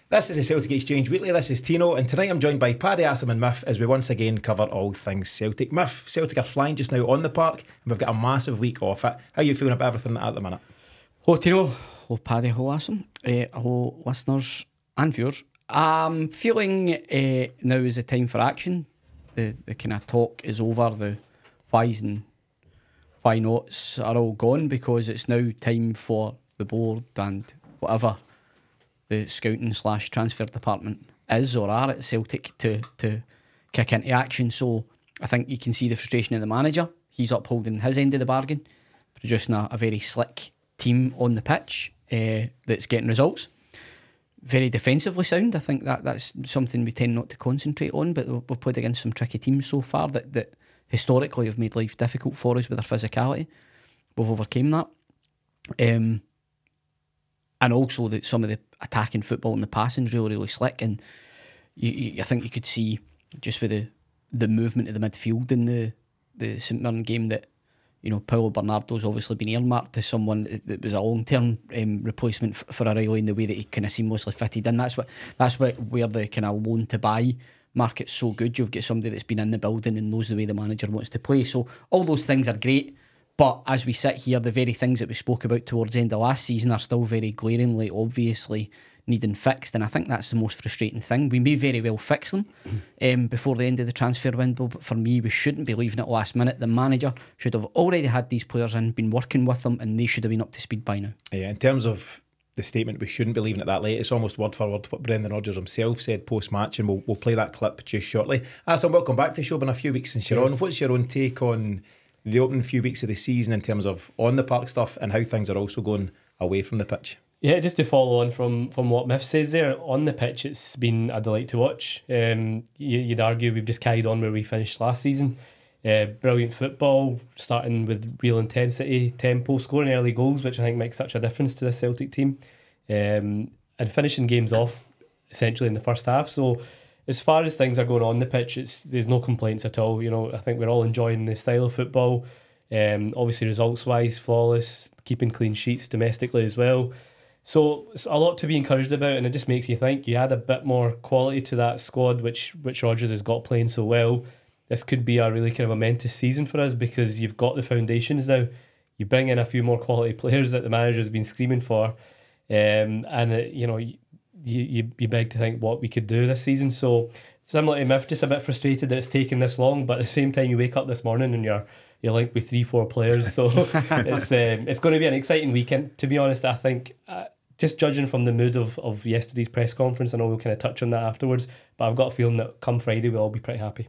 This is the Celtic Exchange Weekly. This is Tino, and tonight I'm joined by Paddy, Asim and Mif as we once again cover all things Celtic. Mif, Celtic are flying just now on the park, and we've got a massive week off it. How are you feeling about everything at the minute? Hello Tino, hello Paddy, hello Asim, hello listeners and viewers. I'm feeling now is the time for action. The kind of talk is over, the whys and why nots are all gone, because it's now time for the board and whatever the scouting / transfer department is or are at Celtic to kick into action. So I think you can see the frustration of the manager. He's upholding his end of the bargain, producing a very slick team on the pitch that's getting results. Very defensively sound. I think that's something we tend not to concentrate on, but we've played against some tricky teams so far that historically have made life difficult for us with their physicality. We've overcame that. And also that some of the attacking football and the passing's really slick, and I think you could see just with the movement of the midfield in the St Mirren game that, you know, Paulo Bernardo's obviously been earmarked to someone that was a long-term replacement for O'Reilly in the way that he kind of seamlessly fitted in. That's where the kind of loan to buy market's so good. You've got somebody that's been in the building and knows the way the manager wants to play. So all those things are great. But as we sit here, the very things that we spoke about towards the end of last season are still very glaringly, obviously needing fixed, and I think that's the most frustrating thing. We may very well fix them before the end of the transfer window, but for me, we shouldn't be leaving it last minute. The manager should have already had these players in, been working with them, and they should have been up to speed by now. Yeah, in terms of the statement, we shouldn't be leaving it that late. It's almost word for word what Brendan Rodgers himself said post-match, and we'll play that clip just shortly. Asim, welcome back to the show. Been a few weeks since you're on. What's your own take on the opening few weeks of the season in terms of on the park stuff and how things are also going away from the pitch? Yeah, just to follow on from what Mif says there, on the pitch it's been a delight to watch. You'd argue we've just carried on where we finished last season. Brilliant football, starting with real intensity, tempo, scoring early goals, which I think makes such a difference to this Celtic team, and finishing games off essentially in the first half. So as far as things are going on the pitch, there's no complaints at all. You know, I think we're all enjoying the style of football. Obviously results-wise, flawless, keeping clean sheets domestically as well. So it's a lot to be encouraged about, and it just makes you think you add a bit more quality to that squad, which Rodgers has got playing so well. This could be a really kind of momentous season for us because you've got the foundations now. You bring in a few more quality players that the manager's been screaming for, you beg to think what we could do this season. So similar to Mif, just a bit frustrated that it's taken this long, but at the same time you wake up this morning and you're linked with 3-4 players. So it's going to be an exciting weekend. To be honest, I think just judging from the mood of yesterday's press conference, I know we'll kind of touch on that afterwards, but I've got a feeling that come Friday we'll all be pretty happy.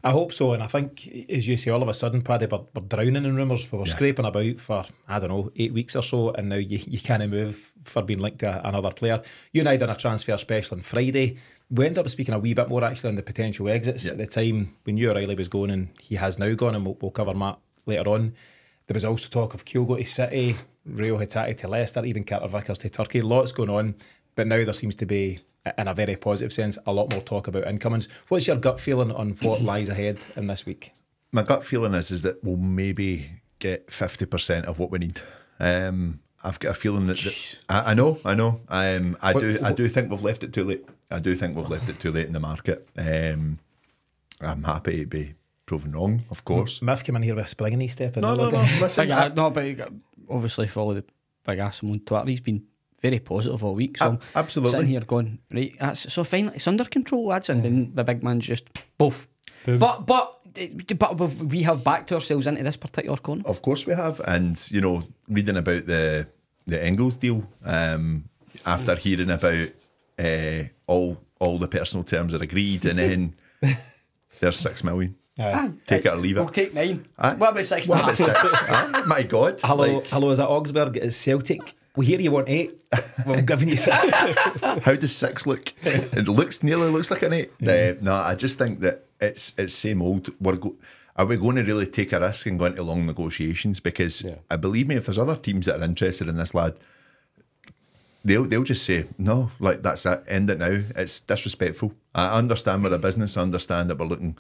I hope so, and I think, as you say, all of a sudden, Paddy, we're drowning in rumours. We were scraping about for, 8 weeks or so, and now you can't move for being linked to another player. You and I done a transfer special on Friday. We ended up speaking a wee bit more actually on the potential exits. At the time. We knew O'Reilly was going, and he has now gone, and we'll cover Matt later on. There was also talk of Kyogo to City, Rio Hatate to Leicester, even Carter Vickers to Turkey. Lots going on, but now there seems to be, in a very positive sense, a lot more talk about incomings. What's your gut feeling on what lies ahead in this week? My gut feeling is that we'll maybe get 50% of what we need. I've got a feeling that I know. I do think we've left it too late. I do think we've left it too late in the market. I'm happy to be proven wrong, of course. Mif came in here with a spring and he stepped in. No, listen. But obviously follow the big Asim on Twitter. He's been very positive all week. So absolutely. Sitting here going, right, so finally it's under control, lads, and then the big man's just both. But we have backed ourselves into this particular corner. Of course we have, and you know, reading about the Engels deal, after hearing about all the personal terms are agreed, and then there's 6 million. Take it or leave it. We'll take 9. What about 6.5? What about 6? My God. Hello, is that Augsburg? Is Celtic? We hear you want 8. Well, I'm giving you 6. How does 6 look? It nearly looks like an 8. No, I just think that it's same old. Are we going to really take a risk and go into long negotiations? Because I believe me, if there's other teams that are interested in this lad, they'll just say no, like that's it, end it now. It's disrespectful. I understand we're a business. I understand that we're looking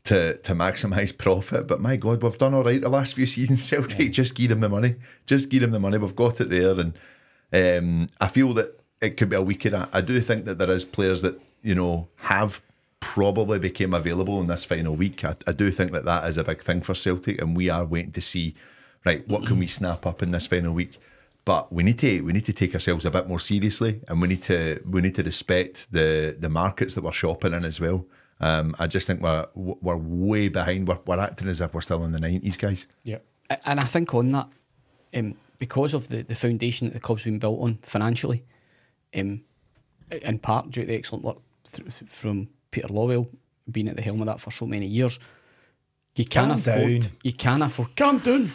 to maximise profit, but my God, we've done all right the last few seasons. Celtic, just give them the money. We've got it there, and I feel that it could be a week of that. I do think that there is players that, you know, have probably became available in this final week. I do think that that is a big thing for Celtic, and we are waiting to see, right, what can we snap up in this final week. But we need to take ourselves a bit more seriously, and we need to respect the markets that we're shopping in as well. I just think we're way behind. We're acting as if we're still in the 90s, guys. Yeah, and I think on that, because of the foundation that the club's been built on financially, in part due to the excellent work from Peter Lawwell being at the helm of that for so many years, you can't afford. Calm down.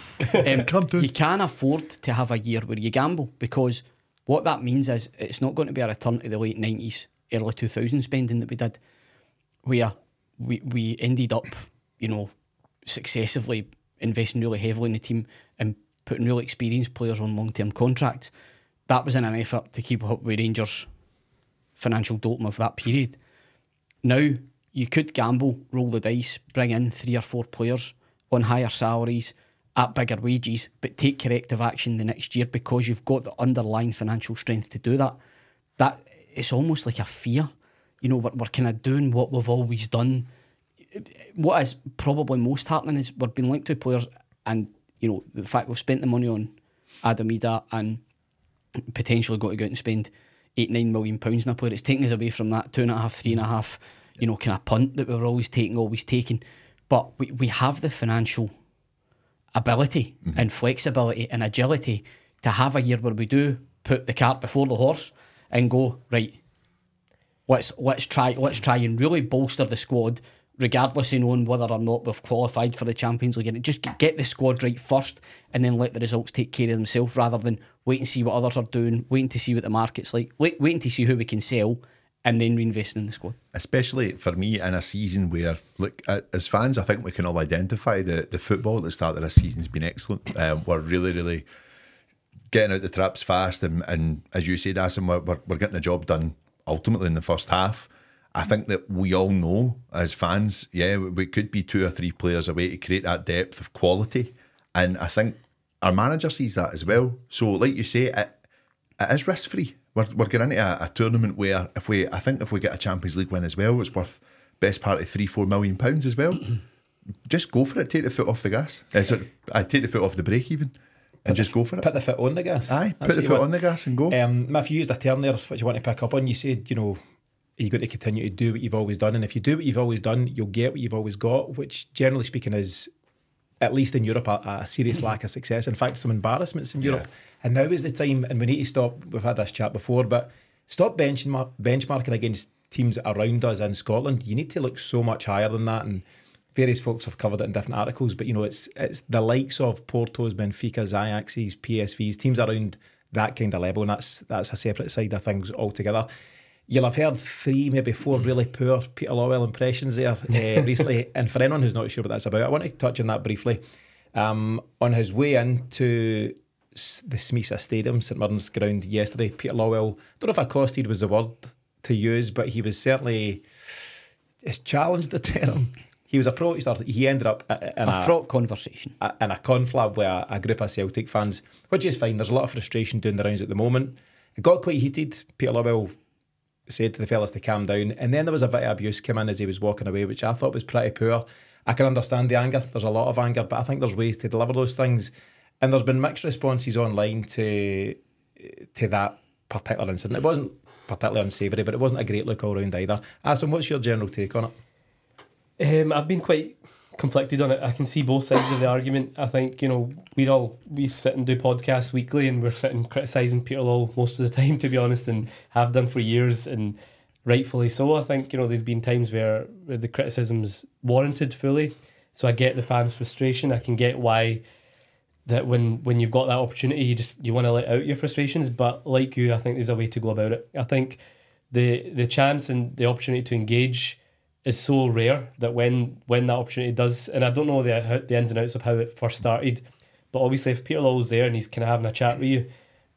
You can't afford to have a year where you gamble, because what that means is it's not going to be a return to the late 90s, early 2000s spending that we did, where we ended up, you know, successively investing really heavily in the team and putting really experienced players on long-term contracts. That was in an effort to keep up with Rangers' financial doldrum of that period. Now, you could gamble, roll the dice, bring in 3 or 4 players on higher salaries at bigger wages, but take corrective action the next year because you've got the underlying financial strength to do that. That it's almost like a fear. You know, we're kind of doing what we've always done. What is probably most happening is we're being linked to players, and you know, the fact we've spent the money on Adam Ida and potentially got to go out and spend £8-9 million on a player. It's taking us away from that 2.5, 3.5, you know, kind of punt that we were always taking. But we have the financial ability and flexibility and agility to have a year where we do put the cart before the horse and go, right, let's try and really bolster the squad, regardless of knowing whether or not we've qualified for the Champions League. And just get the squad right first and then let the results take care of themselves, rather than wait and see what others are doing, waiting to see what the market's like, waiting to see who we can sell, and then reinvesting in the squad. Especially for me in a season where, look, as fans, I think we can all identify the football at the start of this season's been excellent. We're really, really getting out the traps fast, and as you said, Asim, we're getting the job done ultimately in the first half. I think that we all know as fans, yeah, we could be 2 or 3 players away to create that depth of quality, and I think our manager sees that as well. So, like you say, it is risk free. We're going into a tournament where if we get a Champions League win as well, it's worth best part of £3-4 million as well. Just go for it. Take the foot off the gas. I take the foot off the brake even, and just go for it. Put the foot on the gas. Aye, put the foot on the gas and go. If you used a term there, which you want to pick up on, you said, you know, you've got to continue to do what you've always done, and if you do what you've always done, you'll get what you've always got, which generally speaking is, at least in Europe, a serious lack of success. In fact, some embarrassments in Europe. And now is the time, and we need to stop, we've had this chat before, but stop benchmarking against teams around us in Scotland. You need to look so much higher than that, and various folks have covered it in different articles, but you know, it's the likes of Porto's, Benfica's, Ajax's, PSV's, teams around that kind of level, and that's a separate side of things altogether. You'll have heard 3, maybe 4 really poor Peter Lawwell impressions there recently. And for anyone who's not sure what that's about, I want to touch on that briefly. On his way into the Smisa Stadium, St Mirren's ground yesterday, Peter Lawwell, I don't know if accosted was the word to use, but he was certainly, it's challenged the term. He was approached, or he ended up in a fraught conversation. In a conflab with a group of Celtic fans, which is fine. There's a lot of frustration doing the rounds at the moment. It got quite heated. Peter Lawwell said to the fellas to calm down, and then there was a bit of abuse come in as he was walking away, which I thought was pretty poor. I can understand the anger, there's a lot of anger, but I think there's ways to deliver those things, and there's been mixed responses online to that particular incident. It wasn't particularly unsavoury, but it wasn't a great look all round either. Asim, what's your general take on it? I've been quite conflicted on it. I can see both sides of the argument. I think, you know, we sit and do podcasts weekly, and we're sitting criticising Peter Lawwell most of the time, to be honest, and have done for years, and rightfully so. I think, you know, there's been times where the criticism's warranted fully. So I get the fans' frustration. I can get why that when you've got that opportunity, you want to let out your frustrations. But like you, I think there's a way to go about it. I think the chance and the opportunity to engage is so rare that when that opportunity does, and I don't know the ins and outs of how it first started, but obviously if Peter Lawwell's there and he's kind of having a chat with you,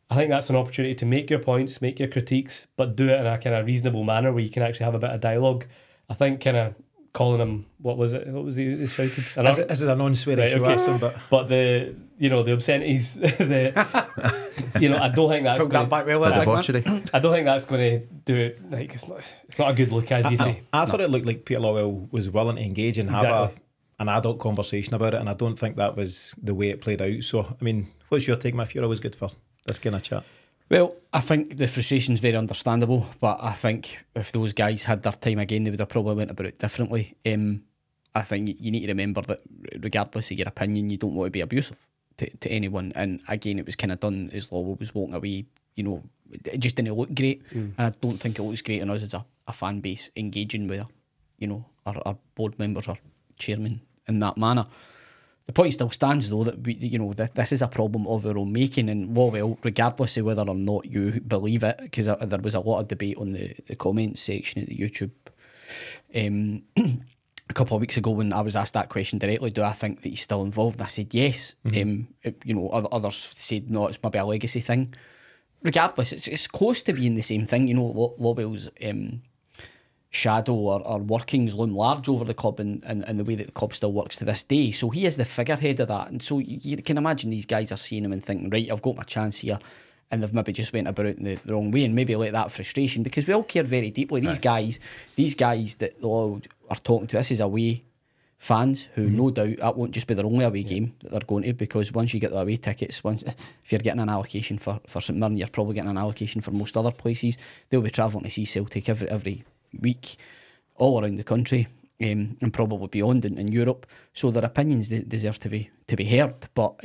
I think that's an opportunity to make your points, make your critiques, but do it in a kind of reasonable manner where you can actually have a bit of dialogue. I think kind of calling him, what was he shouted? This is a non-swearing show, okay. Asim, but the, you know, the obscenities, you know, I don't think that's Pulled that back well, The I think, man. debauchery. I don't think that's going to do it. Like it's not a good look, as you say. I thought it looked like Peter Lawwell was willing to engage and have Exactly. an adult conversation about it, and I don't think that was the way it played out. So, I mean, what's your take, Miff? You're always good for this kind of chat. Well, I think the frustration's very understandable, but I think if those guys had their time again, they would have probably went about it differently. I think you need to remember that regardless of your opinion, you don't want to be abusive to anyone. And again, it was kind of done as Lawwell was walking away. You know, it just didn't look great, and I don't think it looks great on us as a fan base engaging with, you know, our board members or chairman in that manner. The point still stands, though, that this is a problem of our own making, and Lawwell, regardless of whether or not you believe it, because there was a lot of debate on the comments section of the YouTube a couple of weeks ago when I was asked that question directly, do I think that he's still involved? And I said yes. Others said no, it's maybe a legacy thing. Regardless, it's close to being the same thing. You know, Lawwell's shadow or workings loom large over the club and the way that the club still works to this day. So he is the figurehead of that. And so you can imagine these guys are seeing him and thinking, right, I've got my chance here. And they've maybe just went about it in the wrong way and maybe let that frustration, because we all care very deeply. These guys that all are talking to, this is away fans who no doubt that won't just be their only away game that they're going to, because once you get the away tickets, if you're getting an allocation for St Mirren, you're probably getting an allocation for most other places. They'll be travelling to see Celtic every week all around the country, and probably beyond in Europe. So their opinions deserve to be heard, but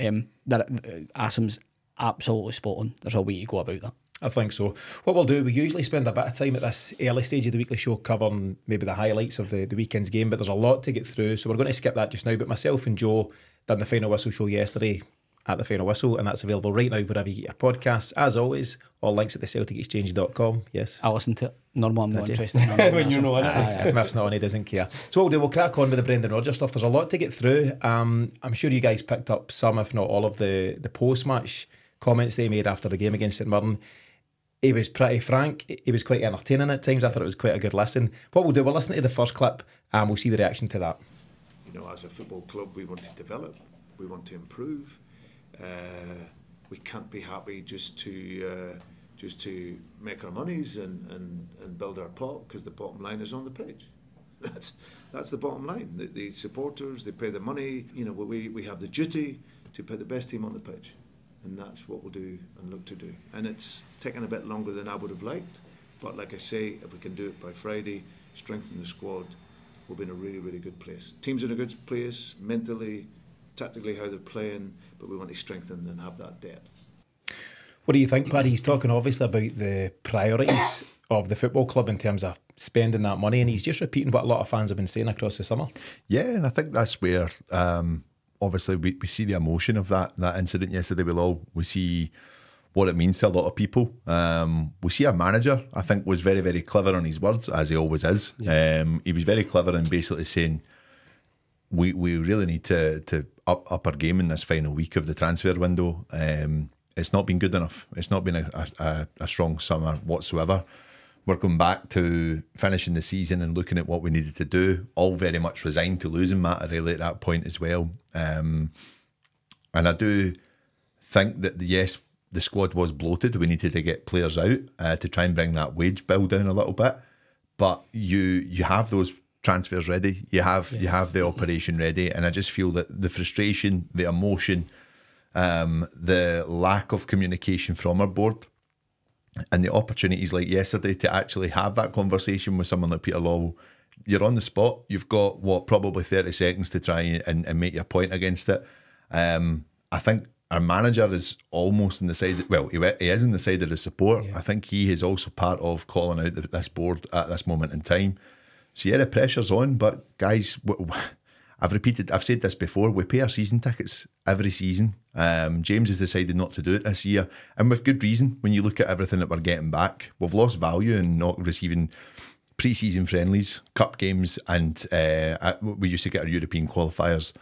Asim's absolutely spot on. There's a way to go about that. I think so. What we'll do, we usually spend a bit of time at this early stage of the weekly show covering maybe the highlights of the weekend's game, but there's a lot to get through, so we're going to skip that just now. But myself and Joe done the Final Whistle show yesterday at the Final Whistle, and that's available right now wherever you get your podcasts. As always, all links at the CelticExchange.com. Yes, I listen to it. Normally I'm not interested in when you're not on it. If Miff's not on, he doesn't care. So what we'll crack on with the Brendan Rodgers stuff. There's a lot to get through. I'm sure you guys picked up some, if not all, of the post-match comments they made after the game against St Mirren. He was pretty frank. He was quite entertaining at times. I thought it was quite a good listen. What we'll do, we'll listen to the first clip and we'll see the reaction to that. You know, as a football club, we want to develop, we want to improve. We can't be happy just to make our monies and build our pot, because the bottom line is on the pitch. That's the bottom line. The supporters, they pay the money. You know, we have the duty to put the best team on the pitch. And that's what we'll do and look to do. And it's taken a bit longer than I would have liked. But like I say, if we can do it by Friday, strengthen the squad, we'll be in a really, really good place. Team's in a good place, mentally, tactically, how they're playing, but we want to strengthen and have that depth. What do you think, Paddy? He's talking obviously about the priorities of the football club in terms of spending that money, and he's just repeating what a lot of fans have been saying across the summer. Yeah, and I think that's where obviously we see the emotion of that incident yesterday with Law. We see what it means to a lot of people. We see our manager, I think, was very, very clever on his words, as he always is. Yeah. He was very clever in basically saying we really need to up our game in this final week of the transfer window. It's not been good enough. It's not been a strong summer whatsoever. We're going back to finishing the season and looking at what we needed to do, all very much resigned to losing Matt really at that point as well. And I do think that, yes, the squad was bloated. We needed to get players out to try and bring that wage bill down a little bit. But you have those transfers ready. You have the operation ready. And I just feel that the frustration, the emotion, the lack of communication from our board, and the opportunities like yesterday to actually have that conversation with someone like Peter Lawwell. You're on the spot. You've got, probably 30 seconds to try and make your point against it. I think our manager is almost in the side, well, he is in the side of the support. Yeah. I think he is also part of calling out this board at this moment in time. So yeah, the pressure's on, but guys, I've said this before, we pay our season tickets every season. James has decided not to do it this year, and with good reason. When you look at everything that we're getting back, we've lost value in not receiving pre-season friendlies, cup games, and we used to get our European qualifiers.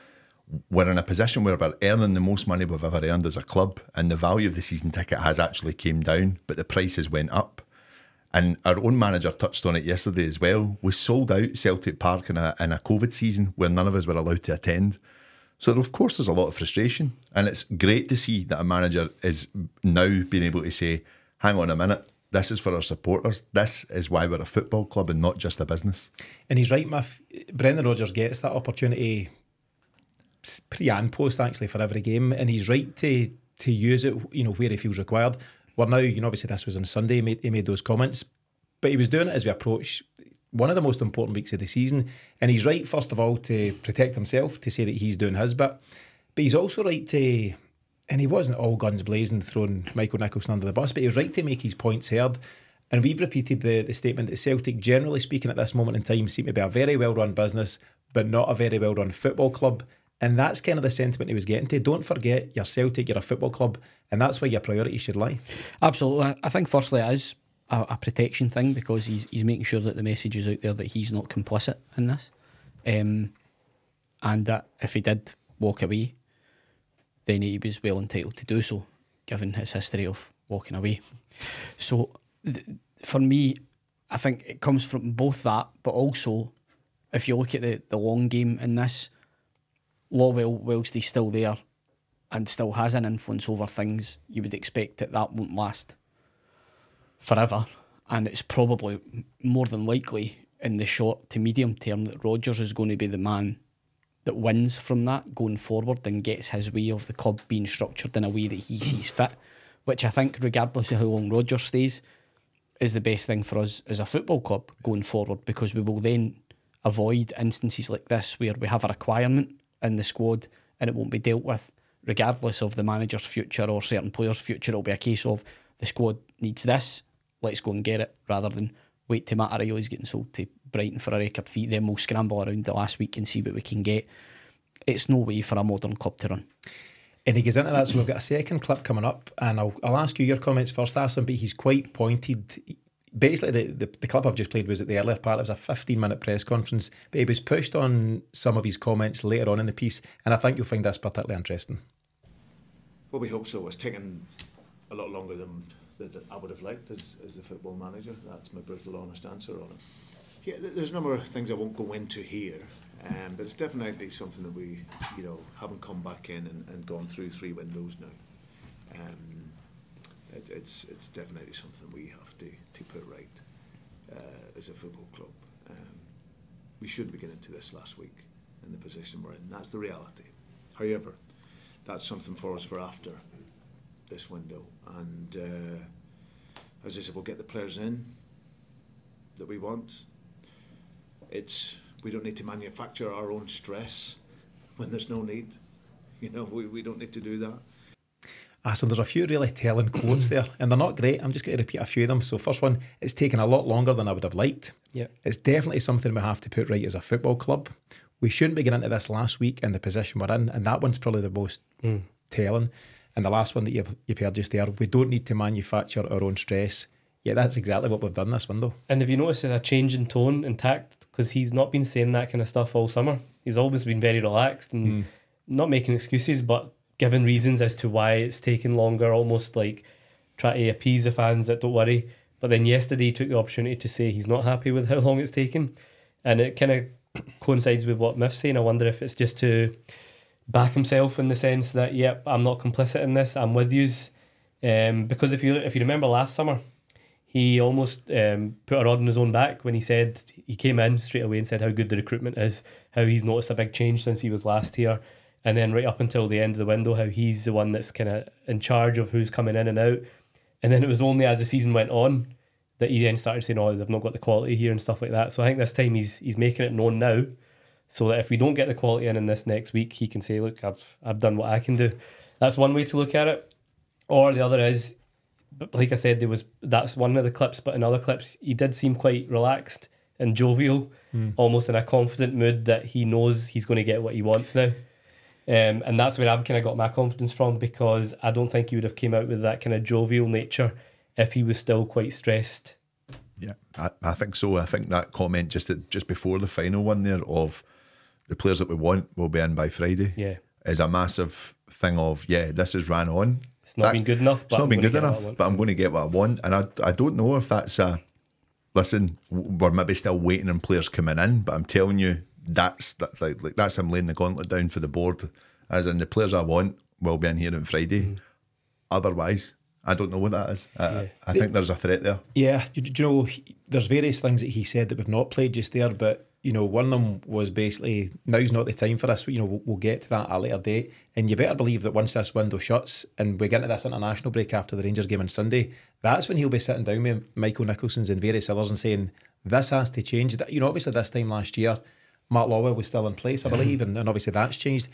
We're in a position where we're earning the most money we've ever earned as a club, and the value of the season ticket has actually came down, but the prices went up. And our own manager touched on it yesterday as well. We sold out Celtic Park in a COVID season where none of us were allowed to attend. So of course there's a lot of frustration, and it's great to see that a manager is now being able to say, hang on a minute, this is for our supporters, this is why we're a football club and not just a business. And he's right, Mif. Brendan Rodgers gets that opportunity pre and post actually for every game, and he's right to use it, you know, where he feels required. Well, now, you know, obviously this was on Sunday, he made those comments, but he was doing it as we approach one of the most important weeks of the season, and he's right, first of all, to protect himself, to say that he's doing his bit, but he's also right to, and he wasn't all guns blazing throwing Michael Nicholson under the bus, but he was right to make his points heard. And we've repeated the statement that Celtic, generally speaking at this moment in time, seem to be a very well run business but not a very well run football club. And that's kind of the sentiment he was getting to. Don't forget, you're Celtic, you're a football club, and that's where your priorities should lie. Absolutely. I think firstly it is a protection thing, because he's making sure that the message is out there that he's not complicit in this, and that if he did walk away, then he was well entitled to do so, given his history of walking away. So for me, I think it comes from both that, but also if you look at the long game in this, Lawwell, whilst he's still there and still has an influence over things, you would expect that won't last forever, and it's probably more than likely in the short to medium term that Rodgers is going to be the man that wins from that going forward and gets his way of the club being structured in a way that he sees fit, which I think, regardless of how long Rodgers stays, is the best thing for us as a football club going forward, because we will then avoid instances like this where we have a requirement in the squad and it won't be dealt with regardless of the manager's future or certain players' future. It'll be a case of the squad needs this, let's go and get it, rather than wait till Matarillo is getting sold to Brighton for a record fee, then we'll scramble around the last week and see what we can get. It's no way for a modern club to run. And he goes into that, so we've got a second clip coming up, and I'll ask you your comments first, Asim, but he's quite pointed. Basically, the clip I've just played was at the earlier part. It was a 15-minute press conference, but he was pushed on some of his comments later on in the piece, and I think you'll find this particularly interesting. Well, we hope so. It's taken a lot longer than I would have liked as the football manager. That's my brutal, honest answer on it. Yeah, there's a number of things I won't go into here, but it's definitely something that we, haven't come back in and gone through 3 windows now. It's definitely something we have to put right as a football club. We should be getting into this last week in the position we're in. That's the reality. However, that's something for us for after this window. And as I said, we'll get the players in that we want. We don't need to manufacture our own stress when there's no need. We don't need to do that. So there's a few really telling quotes there, and they're not great. I'm just going to repeat a few of them. So first one, it's taken a lot longer than I would have liked. Yeah. It's definitely something we have to put right as a football club. We shouldn't be getting into this last week in the position we're in, and that one's probably the most telling. And the last one that you've heard just there, we don't need to manufacture our own stress. Yeah, that's exactly what we've done this window. And have you noticed a change in tone and tact? Because he's not been saying that kind of stuff all summer. He's always been very relaxed and not making excuses, but giving reasons as to why it's taken longer, almost like try to appease the fans that don't worry. But then yesterday he took the opportunity to say he's not happy with how long it's taken. And it kind of coincides with what Mif's saying. I wonder if it's just to back himself in the sense that, yep, I'm not complicit in this, I'm with yous. Because if you remember last summer, he almost put a rod in his own back when he said, he came in straight away and said how good the recruitment is, how he's noticed a big change since he was last here. And then right up until the end of the window, how he's the one that's kind of in charge of who's coming in and out. And then it was only as the season went on that he then started saying, they've not got the quality here and stuff like that. So I think this time he's making it known now, so that if we don't get the quality in this next week, he can say, look, I've done what I can do. That's one way to look at it. Or the other is, like I said, that's one of the clips, but in other clips, he did seem quite relaxed and jovial, almost in a confident mood that he knows he's going to get what he wants now. And that's where I've kind of got my confidence from, because I don't think he would have came out with that kind of jovial nature if he was still quite stressed. Yeah, I think so. I think that comment just before the final one there of the players that we want will be in by Friday is a massive thing of, this has ran on. It's not been good enough. It's not been good enough, but I'm going to get what I want. And I don't know if that's listen, we're maybe still waiting on players coming in, but I'm telling you, that's him laying the gauntlet down for the board, as in the players I want will be in here on Friday. Otherwise, I don't know what that is. I think there's a threat there. Yeah, do you know, there's various things that he said that we've not played just there, but you know, one of them was basically, now's not the time for us. You know, we'll get to that at a later date, and you better believe that once this window shuts and we get into this international break after the Rangers game on Sunday, that's when he'll be sitting down with Michael Nicholson's and various others and saying this has to change. You know, obviously this time last year, Mark Lawwell was still in place, I believe, and obviously that's changed.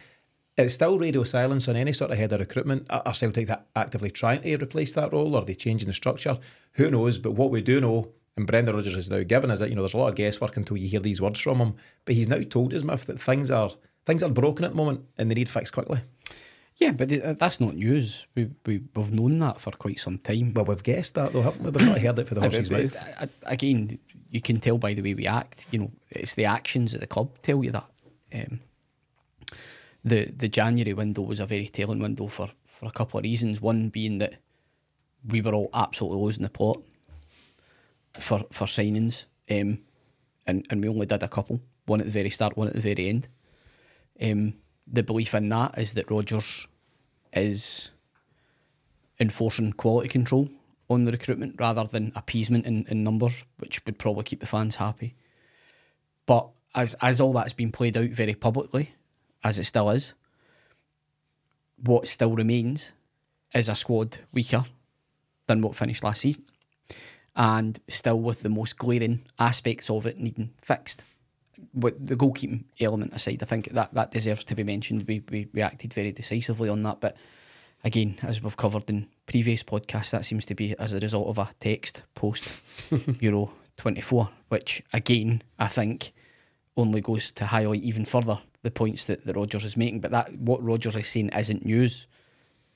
It's still radio silence on any sort of head of recruitment. Are Celtic actively trying to replace that role? Are they changing the structure? Who knows? But what we do know, and Brendan Rodgers has now given, is that, you know, there's a lot of guesswork until you hear these words from him. But he's now told Asim Mif that things are broken at the moment and they need fixed quickly. Yeah, but that's not news. We've known that for quite some time. Well, we've guessed that though, haven't we? We've not heard it for the horse's mouth. Again, you can tell by the way we act. You know, it's the actions of the club tell you that. The January window was a very telling window for a couple of reasons. One being that we were all absolutely losing the plot for signings, and we only did a couple, one at the very start, one at the very end. The belief in that is that Rodgers is enforcing quality control on the recruitment rather than appeasement in numbers, which would probably keep the fans happy. But as all that's been played out very publicly, as it still is, what still remains is a squad weaker than what finished last season, and still with the most glaring aspects of it needing fixed. With the goalkeeping element aside, I think that deserves to be mentioned. We acted very decisively on that, but again, as we've covered in previous podcasts, that seems to be as a result of a text post Euro 24, which again I think only goes to highlight even further the points that Rodgers is making. But that what Rodgers is saying isn't news.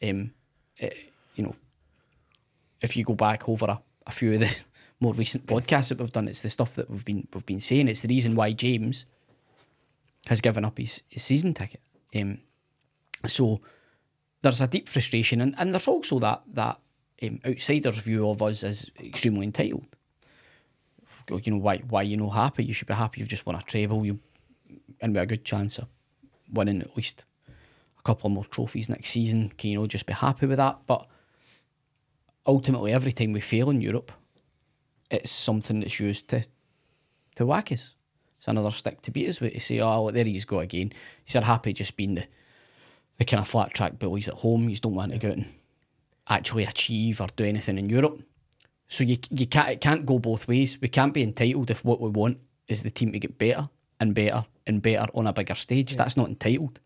You know, if you go back over a few of the more recent podcasts that we've done, it's the stuff that we've been saying. It's the reason why James has given up his season ticket. So there's a deep frustration, and there's also that outsider's view of us as extremely entitled. You know, why you're not happy? You should be happy you've just won a treble, and with a good chance of winning at least a couple more trophies next season. Can you just be happy with that? But ultimately, every time we fail in Europe, it's something that's used to whack us. It's another stick to beat us with, to say, oh, there he's go again. He's happy just being the kind of flat track bullies at home. You don't want to go out and actually achieve or do anything in Europe. So it can't go both ways. We can't be entitled if what we want is the team to get better and better and better on a bigger stage. Yeah. That's not entitled.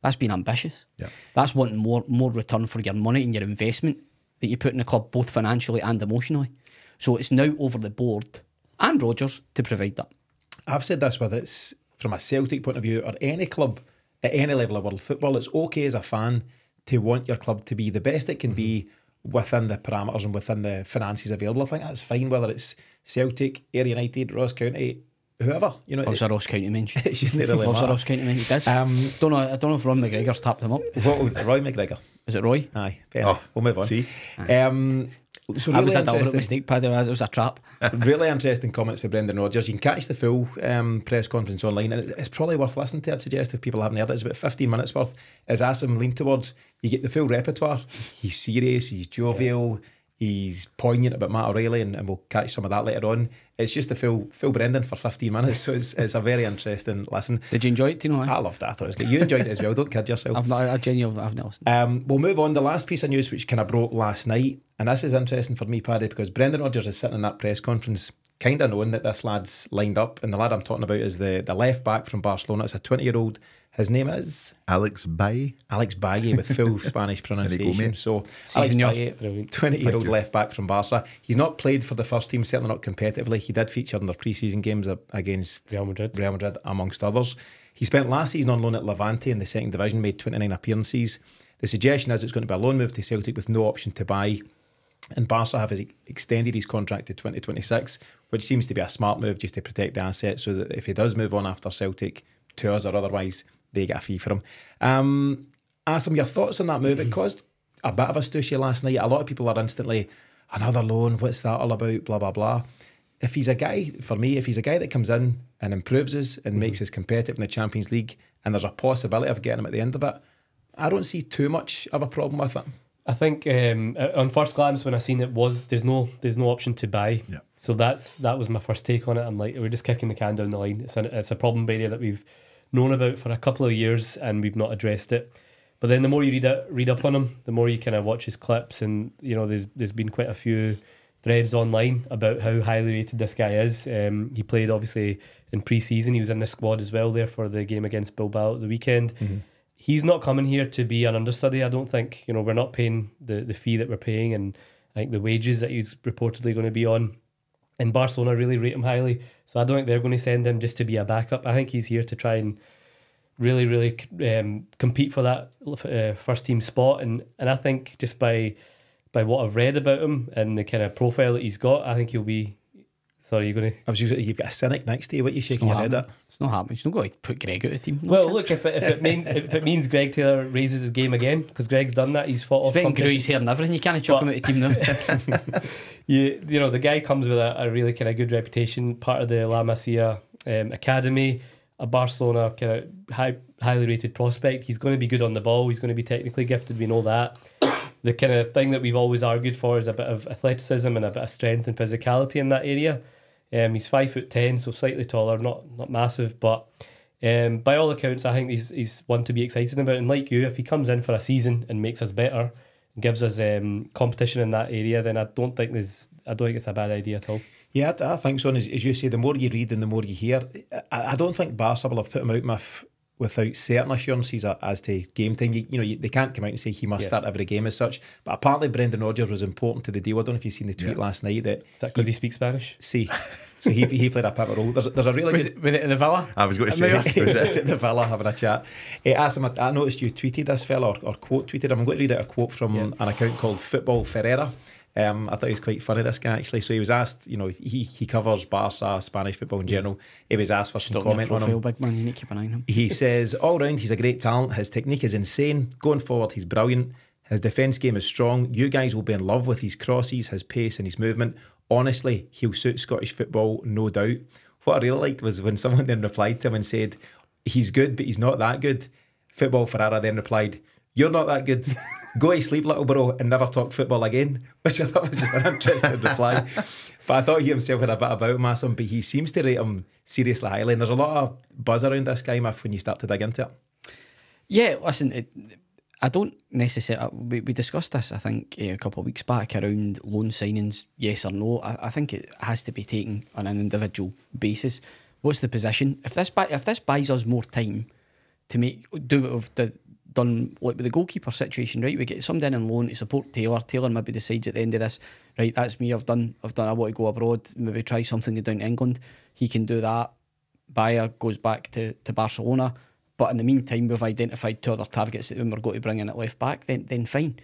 That's being ambitious. Yeah. That's wanting more return for your money and your investment that you put in the club, both financially and emotionally. So it's now over the board and Rodgers to provide that. I've said this, whether it's from a Celtic point of view or any club at any level of world football, it's okay as a fan to want your club to be the best it can be within the parameters and within the finances available. I think that's fine, whether it's Celtic, Ayr United, Ross County, whoever. You know, was a Ross County mention? It shouldn't really matter. A Ross County mention? It does. I don't know if Ron McGregor's tapped him up. Roy McGregor. Is it Roy? Aye. We'll move on. See? So really was a deliberate mistake, Paddy. It was a trap. Really interesting comments for Brendan Rodgers. You can catch the full press conference online, and it's probably worth listening to. I'd suggest if people haven't heard it, it's about 15 minutes worth. As Asim leaned towards, you get the full repertoire. He's serious, he's jovial, he's poignant about Matt O'Reilly, and we'll catch some of that later on. It's just the full Brendan for 15 minutes, so it's a very interesting listen. Did you enjoy it, Tino? I loved it. I thought it was good. You enjoyed it as well. Don't kid yourself. I've not listened. We'll move on. The last piece of news which kind of broke last night, and this is interesting for me, Paddy, because Brendan Rodgers is sitting in that press conference kind of knowing that this lad's lined up, and the lad I'm talking about is the left back from Barcelona. It's a 20-year-old. His name is Alex Baye with full Spanish pronunciation. So Alex Baye, 20-year-old left back from Barca. He's not played for the first team, certainly not competitively. He did feature in their pre-season games against Real Madrid, amongst others. He spent last season on loan at Levante in the second division, made 29 appearances. The suggestion is it's going to be a loan move to Celtic with no option to buy. And Barca have extended his contract to 2026, which seems to be a smart move just to protect the asset, so that if he does move on after Celtic, to us or otherwise, they get a fee for him. Asim, your thoughts on that move? It caused a bit of a stushy last night. A lot of people are instantly, another loan, what's that all about, blah, blah, blah. if he's a guy, for me, if he's a guy that comes in and improves us and makes us competitive in the Champions League, and there's a possibility of getting him at the end of it, I don't see too much of a problem with it. I think on first glance when I seen it there's no option to buy. Yeah. So that was my first take on it. I'm like, we're just kicking the can down the line. It's a problem area that we've known about for a couple of years and we've not addressed it. But then the more you read up on him, the more you kind of watch his clips, and there's been quite a few threads online about how highly rated this guy is. He played obviously in pre-season. He was in the squad as well there for the game against Bilbao at the weekend. Mm-hmm. He's not coming here to be an understudy. I don't think, we're not paying the fee that we're paying, and I think the wages that he's reportedly going to be on. And Barcelona really rate him highly. So I don't think they're going to send him just to be a backup. I think he's here to try and really, really compete for that first team spot. And I think just by what I've read about him and the kind of profile that he's got, I think he'll be... Sorry, you're going to... You've got a cynic next to you. What are you shaking your head at? It's not happening. He's not going to put Greg out of the team. Well, look, if it means Greg Taylor raises his game again, because Greg's done that, he's fought off competition. competition. He's hair and everything. You can't chuck him out of the team now. The guy comes with a really kind of good reputation, part of the La Masia academy, a Barcelona kind of highly rated prospect. He's going to be good on the ball. He's going to be technically gifted. We know that. The kind of thing that we've always argued for is a bit of athleticism and a bit of strength and physicality in that area. He's 5'10", so slightly taller, not massive, but by all accounts, I think he's one to be excited about. And like you, if he comes in for a season and makes us better and gives us competition in that area, then I don't think it's a bad idea at all. Yeah, I think so. And as you say, the more you read and the more you hear, I don't think Barca will have put him out without certain assurances as to game time. They can't come out and say he must start every game as such. But apparently Brendan Rodgers was important to the deal. I don't know if you've seen the tweet last night. Is that because he speaks Spanish? So he played a pivotal role. There's a really was it at the Villa? I was going to say he was at the Villa having a chat. Asim, I noticed you tweeted this fella or quote tweeted him. I'm going to read out a quote from an account called Football Ferreira. I thought he was quite funny, this guy, actually. So he was asked, he covers Barca, Spanish football in general. He was asked for some comment on him. Big man, you need to keep an eye on him. He says, all round, he's a great talent. His technique is insane. Going forward, he's brilliant. His defence game is strong. You guys will be in love with his crosses, his pace and his movement. Honestly, he'll suit Scottish football, no doubt. What I really liked was when someone then replied to him and said, he's good, but he's not that good. Football Ferrara then replied, you're not that good. Go to sleep, little bro, and never talk football again. Which I thought was just an interesting reply. But I thought he himself had a bit about him, Asim, but he seems to rate him seriously highly. And there's a lot of buzz around this guy, Mif, when you start to dig into it. Yeah, listen, I don't necessarily... We discussed this, I think, a couple of weeks back around loan signings, yes or no. I think it has to be taken on an individual basis. What's the position? If this buys us more time to do what we've done, like with the goalkeeper situation, right? We get somebody in on loan to support Taylor. Taylor maybe decides at the end of this, right, that's me, I've done, I want to go abroad, maybe try something, go down to England. He can do that. Bayer goes back to Barcelona. But in the meantime, we've identified two other targets that we're going to bring in at left back, then fine.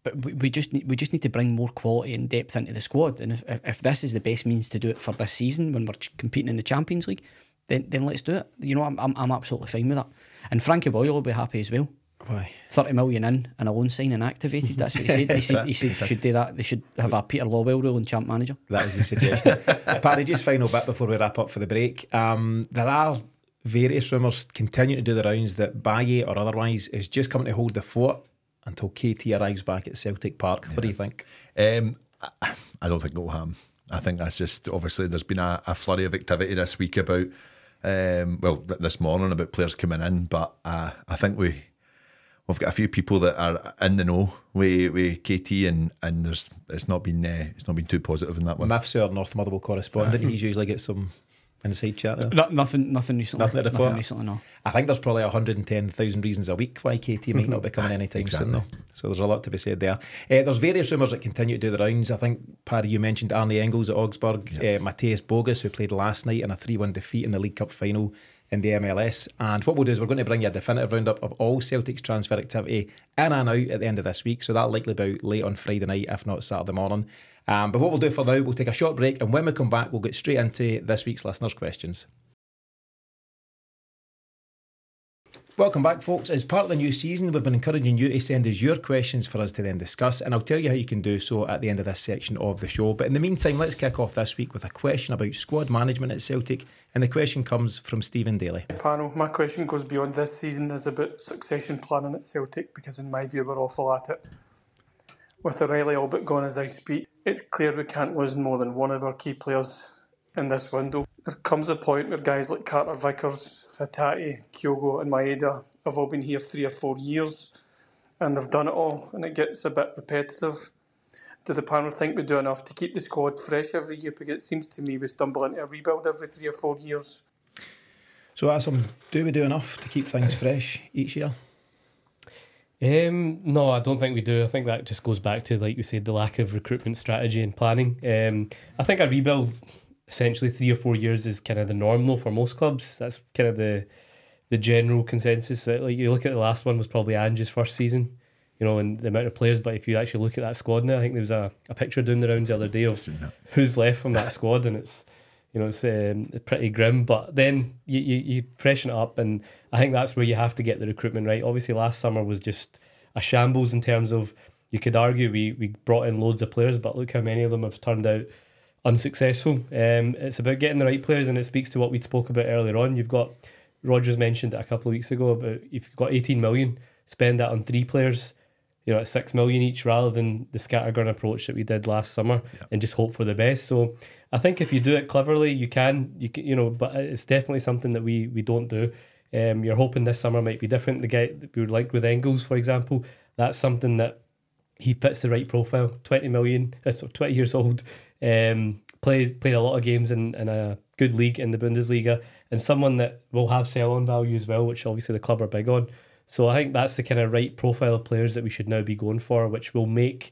But we just need to bring more quality and depth into the squad. And if this is the best means to do it for this season when we're competing in the Champions League, then let's do it. I'm absolutely fine with that. And Frankie Boyle will be happy as well. Why? 30 million in and a loan signing activated. That's what he said. He said should do that. They should have a Peter Lawwell rule and champ manager. That is his suggestion. Paddy, just final bit before we wrap up for the break. There are various rumours continuing to do the rounds that Baye or otherwise is just coming to hold the fort until KT arrives back at Celtic Park. What do you think? I don't think it'll happen. I think that's just, obviously there's been a flurry of activity this week about this morning about players coming in, but I think we've got a few people that are in the know with KT, and it's not been too positive in that one. Mif's our North Motherwell correspondent. He's usually get some inside chat there. Nothing recently. Nothing recently, no. I think there's probably 110,000 reasons a week why KT might not be coming anytime soon, though. So there's a lot to be said there. There's various rumours that continue to do the rounds. I think, Paddy, you mentioned Arne Engels at Augsburg, Matthias Bogus, who played last night in a 3-1 defeat in the League Cup final in the MLS. And what we'll do is we're going to bring you a definitive roundup of all Celtic's transfer activity in and out at the end of this week. So that'll likely be out late on Friday night, if not Saturday morning. But what we'll do for now, we'll take a short break, and when we come back, we'll get straight into this week's listeners' questions. Welcome back, folks. As part of the new season, we've been encouraging you to send us your questions for us to then discuss, and I'll tell you how you can do so at the end of this section of the show. But in the meantime, let's kick off this week with a question about squad management at Celtic, and the question comes from Stephen Daly. Panel, my question goes beyond this season. Is about succession planning at Celtic, because in my view we're awful at it. With O'Reilly all but gone as I speak, it's clear we can't lose more than one of our key players in this window. There comes a point where guys like Carter Vickers, Hatate, Kyogo and Maeda have all been here 3 or 4 years and they've done it all, and it gets a bit repetitive. Do the panel think we do enough to keep the squad fresh every year? Because it seems to me we stumble into a rebuild every 3 or 4 years. So Asim, do we do enough to keep things fresh each year? No, I don't think we do. I think that just goes back to, like you said, the lack of recruitment strategy and planning. I think a rebuild, essentially 3 or 4 years, is kind of the norm though for most clubs. That's kind of the general consensus. Like, you look at the last one was probably Ange's first season, you know, and the amount of players. But if you actually look at that squad now, I think there was a picture doing the rounds the other day of who's left from that squad, and it's, you know, it's pretty grim. But then you freshen it up, and I think that's where you have to get the recruitment right. Obviously, last summer was just a shambles in terms of, you could argue we brought in loads of players, but look how many of them have turned out unsuccessful. It's about getting the right players, and it speaks to what we spoke about earlier on. You've got, Rodgers mentioned it a couple of weeks ago, about if you've got 18 million, spend that on 3 players, you know, at 6 million each, rather than the scattergun approach that we did last summer, and just hope for the best. So I think if you do it cleverly, you can, you know, but it's definitely something that we don't do. You're hoping this summer might be different. The guy that we would like with Engels, for example, that's something that he fits the right profile. 20 million, 20 years old, played a lot of games in a good league in the Bundesliga, and someone that will have sell-on value as well, which obviously the club are big on. So I think that's the kind of right profile of players that we should now be going for, which will make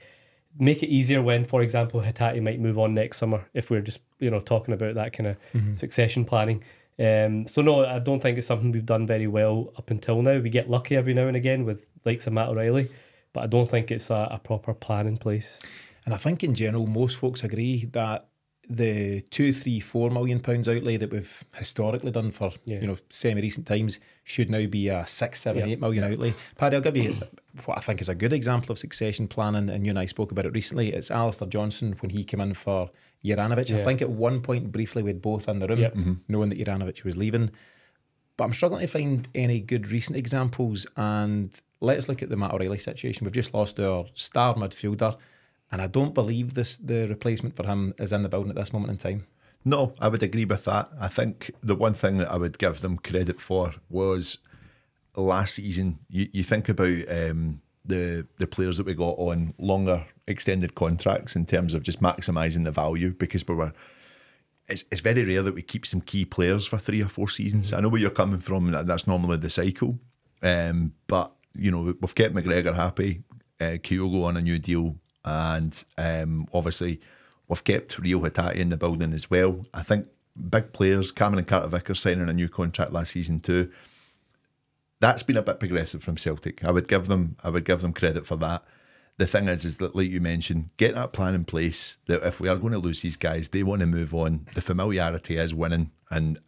it easier when, for example, Hatate might move on next summer, if we're just, you know, talking about that kind of succession planning. So no, I don't think it's something we've done very well up until now. We get lucky every now and again with likes of Matt O'Reilly, but I don't think it's a proper plan in place. And I think in general most folks agree that the £2, £3, £4 million outlay that we've historically done for you know, semi-recent times should now be a 6, 7, 8 million outlay. Paddy, I'll give you what I think is a good example of succession planning, and you and I spoke about it recently. It's Alistair Johnson when he came in for Juranovic. I think at one point briefly we had both in the room, knowing that Juranovic was leaving. But I'm struggling to find any good recent examples, and let's look at the Matt O'Reilly situation. We've just lost our star midfielder, and I don't believe the replacement for him is in the building at this moment in time. No, I would agree with that. I think the one thing that I would give them credit for was last season. You think about the players that we got on longer extended contracts in terms of just maximising the value, because it's very rare that we keep some key players for 3 or 4 seasons. I know where you're coming from, and that's normally the cycle. But, you know, we've kept McGregor happy, Kyogo on a new deal, and obviously we've kept Rio Hatate in the building as well. I think big players, Cameron and Carter Vickers signing a new contract last season too. That's been a bit progressive from Celtic. I would give them credit for that. The thing is that, like you mentioned, get that plan in place, that if we are going to lose these guys, they want to move on. The familiarity is winning, and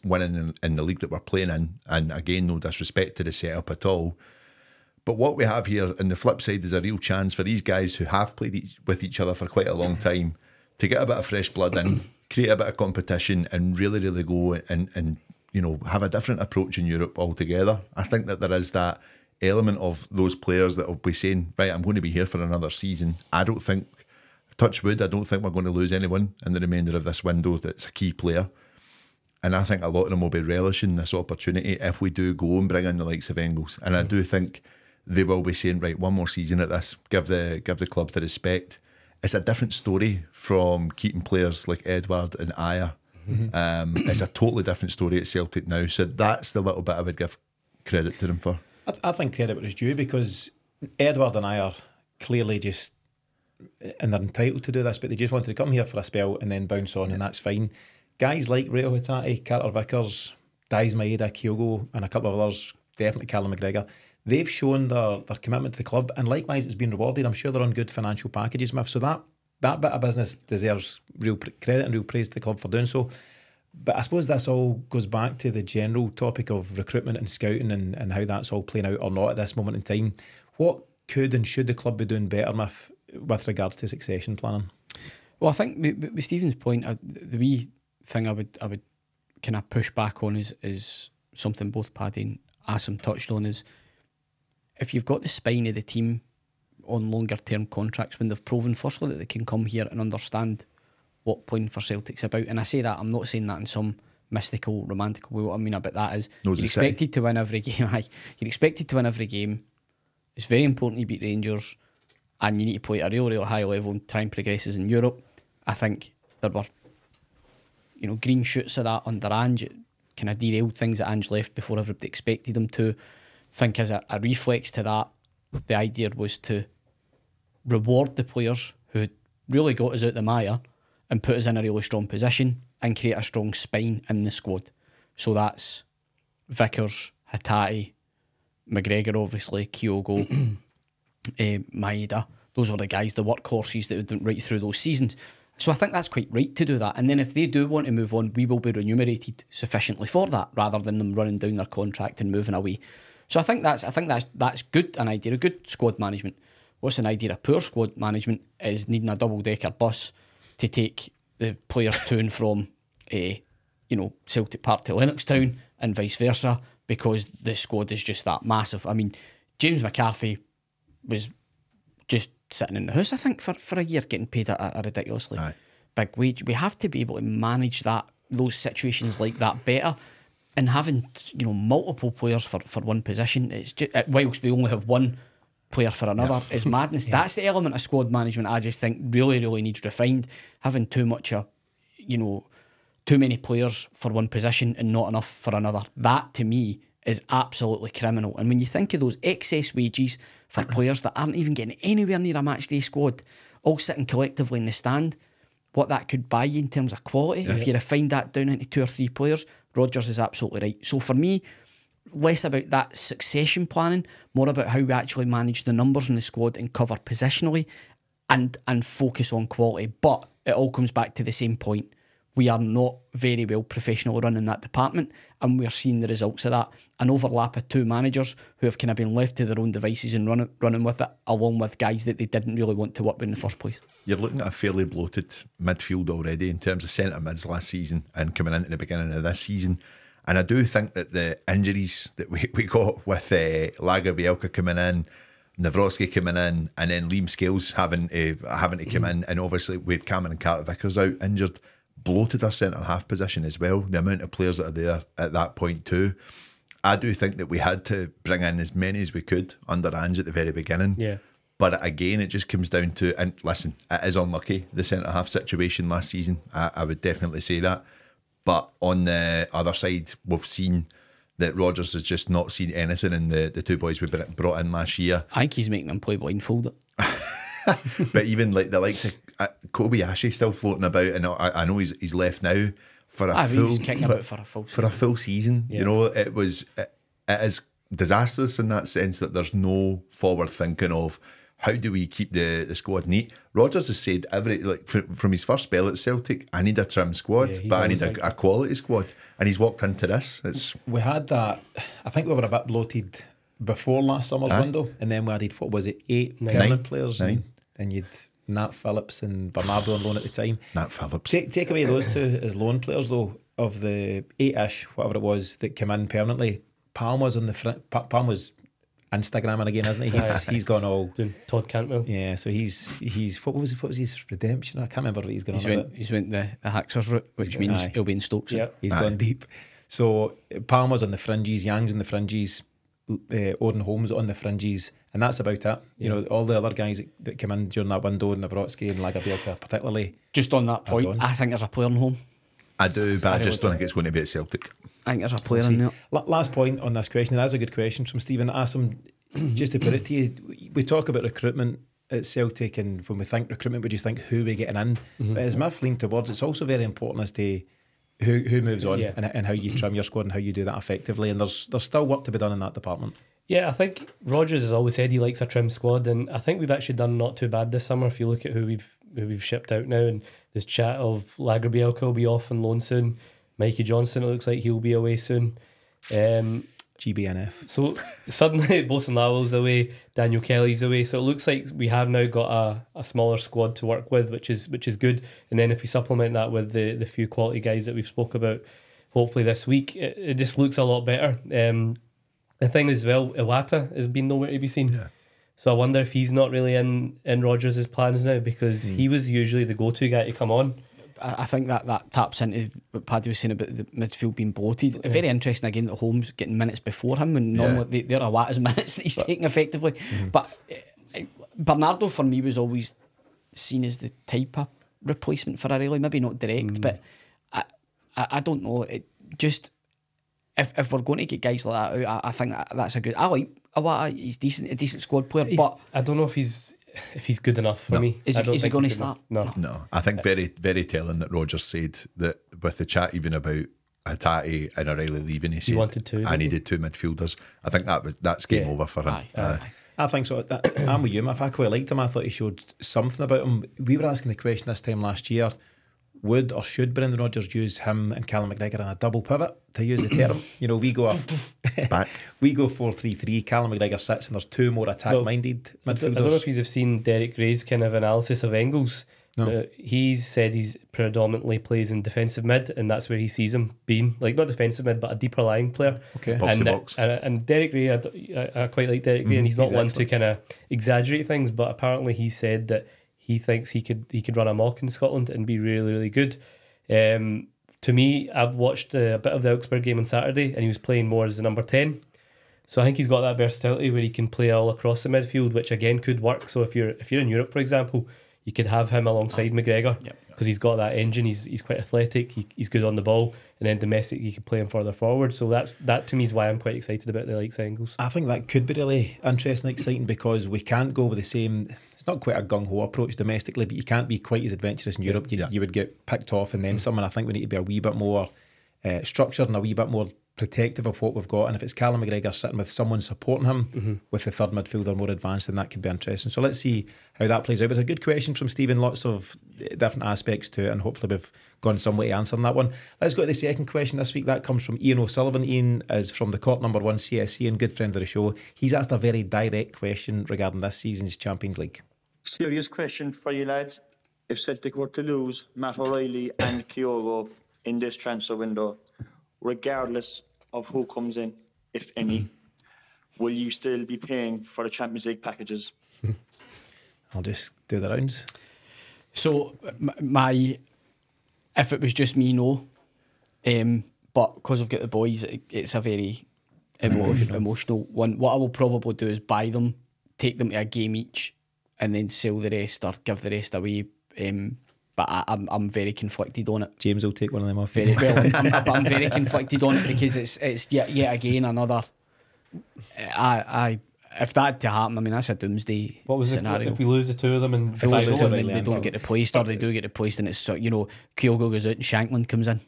winning in the league that we're playing in. And again, no disrespect to the setup at all. But what we have here on the flip side is a real chance for these guys who have played with each other for quite a long time to get a bit of fresh blood in, create a bit of competition, and really, really go and you know, have a different approach in Europe altogether. I think that there is that element of those players that will be saying, right, I'm going to be here for another season. I don't think, touch wood, I don't think we're going to lose anyone in the remainder of this window that's a key player. And I think a lot of them will be relishing this opportunity if we do go and bring in the likes of Engels. And I do think they will be saying, right, one more season at this, give the club the respect. It's a different story from keeping players like Edward and Aya. It's a totally different story at Celtic now. So that's the little bit I would give credit to them for. I think credit was due, because Edward and I are clearly just, and they're entitled to do this, but they just wanted to come here for a spell and then bounce on, and that's fine. Guys like Rio Hatate, Carter Vickers, Daiz Maeda, Kyogo, and a couple of others, definitely Callum McGregor, they've shown their commitment to the club, and likewise it's been rewarded. I'm sure they're on good financial packages, Mif, so that bit of business deserves real credit and real praise to the club for doing so. But I suppose this all goes back to the general topic of recruitment and scouting and how that's all playing out or not at this moment in time. What could and should the club be doing better with regard to succession planning? Well, I think with Stephen's point, the wee thing I would kind of push back on is something both Paddy and Asim touched on, is if you've got the spine of the team on longer term contracts, when they've proven firstly that they can come here and understand what playing for Celtic's about. And I say that, I'm not saying that in some mystical, romantical way. What I mean about that is you're expected to win every game. You're expected to win every game. It's very important you beat Rangers, and you need to play at a real, real high level and try and progress in Europe. I think there were, green shoots of that under Ange. It kind of derailed things that Ange left before everybody expected him to. I think as a reflex to that, the idea was to reward the players who really got us out the mire and put us in a really strong position and create a strong spine in the squad. So that's Vickers, Hatate, McGregor obviously, Kyogo, Maeda. Those were the guys, the workhorses that went right through those seasons. So I think that's quite right to do that. And then if they do want to move on, we will be remunerated sufficiently for that, rather than them running down their contract and moving away. So I think that's good, an idea of good squad management. What's an idea of poor squad management is needing a double-decker bus to take the players to and from Celtic Park to Lennoxtown and vice versa, because the squad is just that massive. I mean, James McCarthy was just sitting in the house, I think, for a year, getting paid a ridiculously big wage. We have to be able to manage those situations like that better, and having multiple players for one position, it's just, whilst we only have one player for another, is madness. That's the element of squad management I just think really, really needs refined. Having too many players for one position and not enough for another, that to me is absolutely criminal. And when you think of those excess wages for players that aren't even getting anywhere near a match day squad, all sitting collectively in the stand, what that could buy you in terms of quality, if you refine that down into 2 or 3 players, Rodgers is absolutely right. So for me, less about that succession planning, more about how we actually manage the numbers in the squad and cover positionally and focus on quality. But it all comes back to the same point. We are not very well professional running that department, and we're seeing the results of that. An overlap of 2 managers who have kind of been left to their own devices and running with it, along with guys that they didn't really want to work with in the first place. You're looking at a fairly bloated midfield already in terms of centre mids last season and coming into the beginning of this season. And I do think that the injuries that we got with Lagerbielke coming in, Nawrocki coming in, and then Liam Scales having to come in, and obviously with Cameron and Carter Vickers out injured, bloated our centre half position as well. The amount of players that are there at that point too. I do think that we had to bring in as many as we could under Ange at the very beginning. Yeah. But again, it just comes down to, and listen, it is unlucky, the centre half situation last season. I would definitely say that. But on the other side, we've seen that Rodgers has just not seen anything in the 2 boys we brought in last year. I think he's making them play blindfolded. But even like the likes of Kobayashi still floating about, and I know he's left now for a full season. Yeah. It is disastrous in that sense that there's no forward thinking of how do we keep the squad neat. Rodgers has said from his first spell at Celtic, I need a trim squad, but I need a quality squad, and he's walked into this. We had that. I think we were a bit bloated before last summer's window, and then we added 8 permanent players, 9. and you'd Nat Phillips and Bernardo on loan at the time. Nat Phillips. Take away those 2 as loan players though, of the 8-ish, whatever it was, that came in permanently. Palmer's on the front. Palmer's Instagramming again, isn't he? He's gone all doing Todd Cantwell. Yeah, so he's what was his redemption? I can't remember what he's gone. He's went the Haxers route, which means he'll be in Stokes. Yep. He's gone deep. So Palmer's on the fringes, Young's on the fringes, Odin Holmes on the fringes, and that's about it. You know, all the other guys that came in during that window, Nawrocki and Lagerbielke particularly. Just on that point, I think there's a player in home. I do, but I just don't think it's going to be at Celtic. I think there's a player in there. Last point on this question, and that's a good question from Stephen. Asim, just to put it to you, we talk about recruitment at Celtic, and when we think recruitment, we just think who we're getting in. But as Mif leaned towards, it's also very important as to who moves on and how you trim your squad and how you do that effectively. And there's still work to be done in that department. Yeah, I think Rodgers has always said he likes a trim squad, and I think we've actually done not too bad this summer. If you look at who we've shipped out now, and there's chat of Lagerbielke will be off on loan soon. Mikey Johnson, it looks like he'll be away soon. GBNF. So suddenly Bolsonaro's away, Daniel Kelly's away. So it looks like we have now got a smaller squad to work with, which is good. And then if we supplement that with the few quality guys that we've spoke about, hopefully this week, it just looks a lot better. The thing as well, Iwata has been nowhere to be seen. Yeah. So I wonder if he's not really in Rodgers' plans now, because he was usually the go-to guy to come on. I think that taps into what Paddy was saying about the midfield being bloated. Very interesting again that Holmes getting minutes before him, when normally they're Iwata's minutes that he's taking effectively. But Bernardo for me was always seen as the type of replacement for O'Reilly, maybe not direct, but I don't know. It just if we're going to get guys like that out, I think that's a good. I like Iwata. He's a decent squad player, but I don't know if he's good enough for me. Is he going to start? No. I think very, very telling that Rodgers said that with the chat even about Hatate and O'Reilly leaving, he said, wanted two, I needed two midfielders. I think that's game over for him. I think so. I'm with you, Mif. I quite liked him. I thought he showed something about him. We were asking the question this time last year, would or should Brendan Rodgers use him and Callum McGregor in a double pivot, to use the term? You know, we go It's back. we go 4-3-3, Callum McGregor sits, and there's two more attack-minded midfielders. I don't know if you've seen Derek Gray's kind of analysis of Engels. No. He's said he's predominantly plays in defensive mid, and that's where he sees him being, like not defensive mid, but a deeper lying player. Okay. Box to box. And Derek Gray, I quite like Derek Gray, and he's not one to kind of exaggerate things, but apparently he said that he thinks he could run a mock in Scotland and be really, really good. To me, I've watched a bit of the Augsburg game on Saturday, and he was playing more as the number 10. So I think he's got that versatility where he can play all across the midfield, which again could work. So if you're in Europe, for example, you could have him alongside McGregor, because he's got that engine. He's quite athletic. He's good on the ball, and then domestic you could play him further forward. So that to me is why I'm quite excited about the likes of Engels. I think that could be really interesting and exciting, because we can't go with the same. It's not quite a gung-ho approach domestically, but you can't be quite as adventurous in Europe. You would get picked off and then some, and I think we need to be a wee bit more structured and a wee bit more protective of what we've got. And if it's Callum McGregor sitting with someone supporting him with the third midfielder more advanced, then that could be interesting. So let's see how that plays out. But it's a good question from Stephen, lots of different aspects to it, and hopefully we've gone some way to answering that one. Let's go to the second question this week. That comes from Ian O'Sullivan. Ian is from the Court Number 1 CSC and good friend of the show. He's asked a very direct question regarding this season's Champions League. Serious question for you lads. If Celtic were to lose Matt O'Reilly and Kyogo in this transfer window, regardless of who comes in, if any, will you still be paying for the Champions League packages? I'll just do the rounds. So if it was just me, no. But because I've got the boys, it's a very emotional one. What I will probably do is buy them, take them to a game each, and then sell the rest or give the rest away. But I'm very conflicted on it. James will take one of them off. But I'm very conflicted on it, because it's yet again another. If that to happen, I mean, that's a doomsday scenario. If we lose the two of them and if we lose the two, then they don't get replaced, or they do get replaced, and it's Kyogo goes out and Shankland comes in.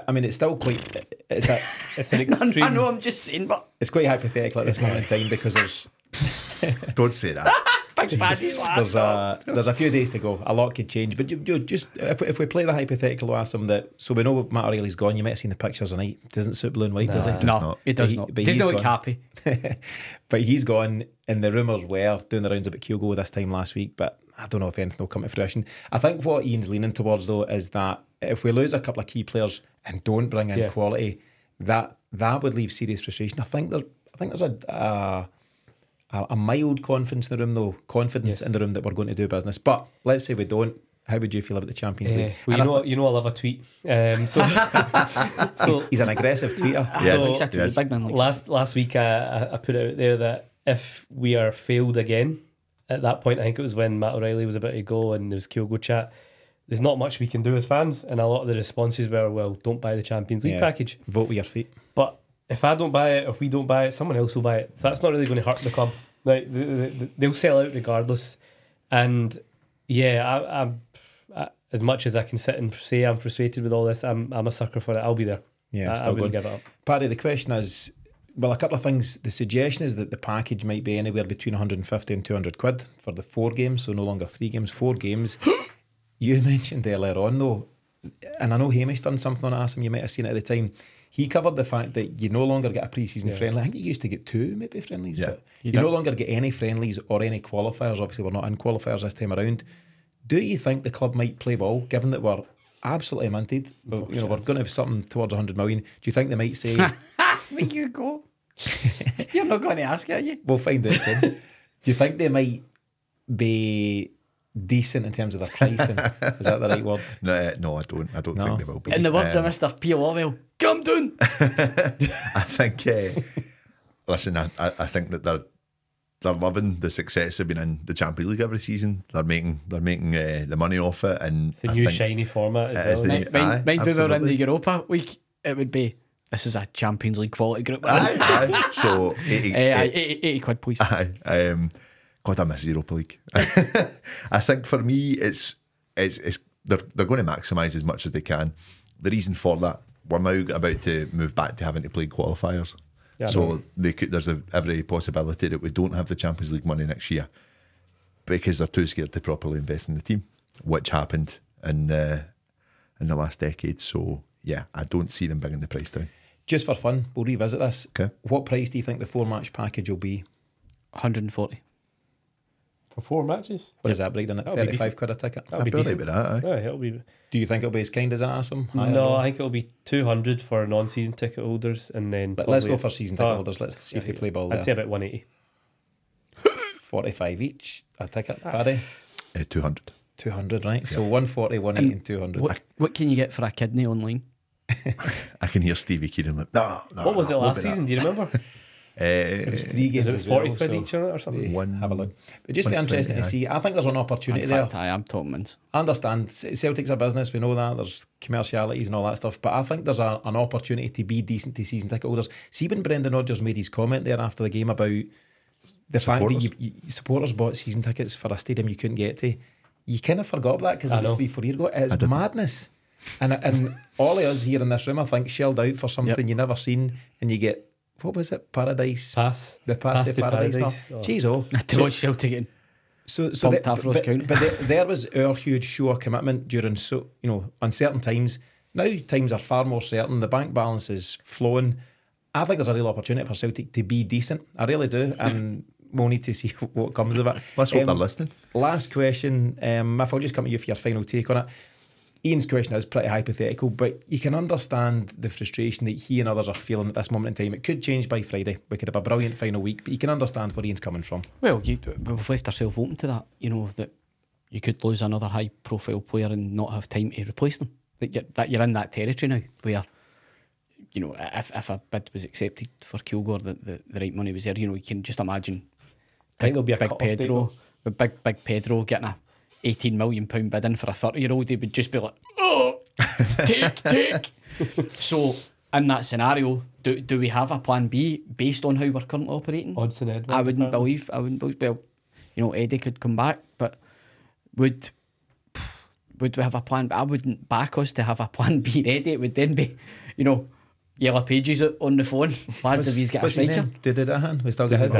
I mean, it's still quite. It's an extreme. I know, I'm just saying, but it's quite hypothetical at this moment in time, because there's. Don't say that. Paddy's there's a few days to go. A lot could change, but you just if we play the hypothetical, Asim, that so we know Matt O'Reilly's gone. You might have seen the pictures tonight. Doesn't suit blue and white, does he? No, it does not. But He's not look happy. But he's gone, and the rumours were doing the rounds about Kyogo this time last week. But I don't know if anything will come to fruition. I think what Ian's leaning towards though is that if we lose a couple of key players and don't bring in quality, that would leave serious frustration. I think there's a mild confidence in the room, though. Confidence in the room that we're going to do business. But let's say we don't. How would you feel about the Champions League? Well, you know, I love a tweet. So he's an aggressive tweeter. Yes. Big man last week, I put it out there that if we are failed again, at that point, I think it was when Matt O'Reilly was about to go and there was Kyogo chat. There's not much we can do as fans, and a lot of the responses were, "Well, don't buy the Champions League package. Vote with your feet." But if I don't buy it, if we don't buy it, someone else will buy it. So that's not really going to hurt the club. Like they'll sell out regardless. And I'm as much as I can sit and say I'm frustrated with all this, I'm a sucker for it. I'll be there. Yeah, I wouldn't give it up. Paddy, the question is, well, a couple of things. The suggestion is that the package might be anywhere between 150 and 200 quid for the 4 games, so no longer 3 games, 4 games. You mentioned earlier on though, and I know Hamish done something on Asim, you might have seen it at the time. He covered the fact that you no longer get a pre-season friendly. I think you used to get 2 maybe friendlies, but you no longer get any friendlies or any qualifiers. Obviously, we're not in qualifiers this time around. Do you think the club might play ball, given that we're absolutely minted? We're going to have something towards 100 million. Do you think they might say... Where you go? You're not going to ask it, are you? We'll find out soon. Do you think they might be decent in terms of their pricing? Is that the right word? No, I don't. I don't think they will be. In the words of Mr. P. Orwell, come down. I think. Listen, I think that they're loving the success of being in the Champions League every season. They're making the money off it, and it's a new shiny format as well. Mind we were in the Europa week, it would be, this is a Champions League quality group. So 80 quid, please. God, I miss Europa League. I think for me, it's they're going to maximise as much as they can. The reason for that, we're now about to move back to having to play qualifiers. Yeah, so there's every possibility that we don't have the Champions League money next year because they're too scared to properly invest in the team, which happened in the last decade. So yeah, I don't see them bringing the price down. Just for fun, we'll revisit this. Okay. What price do you think the 4-match package will be? 140. For 4 matches? What does that break down at? 35 quid a ticket? That'll be decent. It'll be. Do you think it'll be as kind as that, Asim? No, I think it'll be 200 for non-season ticket holders, and then let's go for season ticket holders. Let's see if they play ball. I'd say about 180. 45 each a ticket, Paddy? 200. 200, right? Yeah. So 140, 180 and 200. What can you get for a kidney online? I can hear Stevie Keenan like, no. What was it last season? Do you remember? It was 3 games. It was 40 quid each or something. Have a look. But just be interesting to see. I think there's an opportunity there. I am talking mints. I understand Celtic's a business. We know that there's commercialities and all that stuff. But I think there's an opportunity to be decent to season ticket holders. See when Brendan Rodgers made his comment there after the game about the fact that supporters bought season tickets for a stadium you couldn't get to. You kind of forgot that because it was 3-4 years ago. It's madness. And all of us here in this room, I think, shelled out for something you never seen, and you get, what was it? Paradise? The pass to Paradise stuff. Jeez, to watch Celtic getting but there was our huge show of commitment during uncertain times. Now times are far more certain. The bank balance is flowing. I think there's a real opportunity for Celtic to be decent. I really do, and we'll need to see what comes of it. Let's hope they're listening. Last question, Mif, I'll just come to you for your final take on it. Ian's question is pretty hypothetical, but you can understand the frustration that he and others are feeling at this moment in time. It could change by Friday. We could have a brilliant final week, but you can understand where Ian's coming from. Well, we've left ourselves open to that. That you could lose another high-profile player and not have time to replace them. That you're in that territory now, where if a bid was accepted for Kilgore, the right money was there. You can just imagine. I think there'll be a big Pedro, with big Pedro getting a £18 million bid in for a 30-year-old. He would just be like, oh, take. So in that scenario, do we have a plan B based on how we're currently operating? Odds and Edward. I wouldn't believe. Well, Eddie could come back, but would we have a plan B? I wouldn't back us to have a plan B ready. It would then be, Yellow Pages on the phone. Lads, have you got a striker? We still got his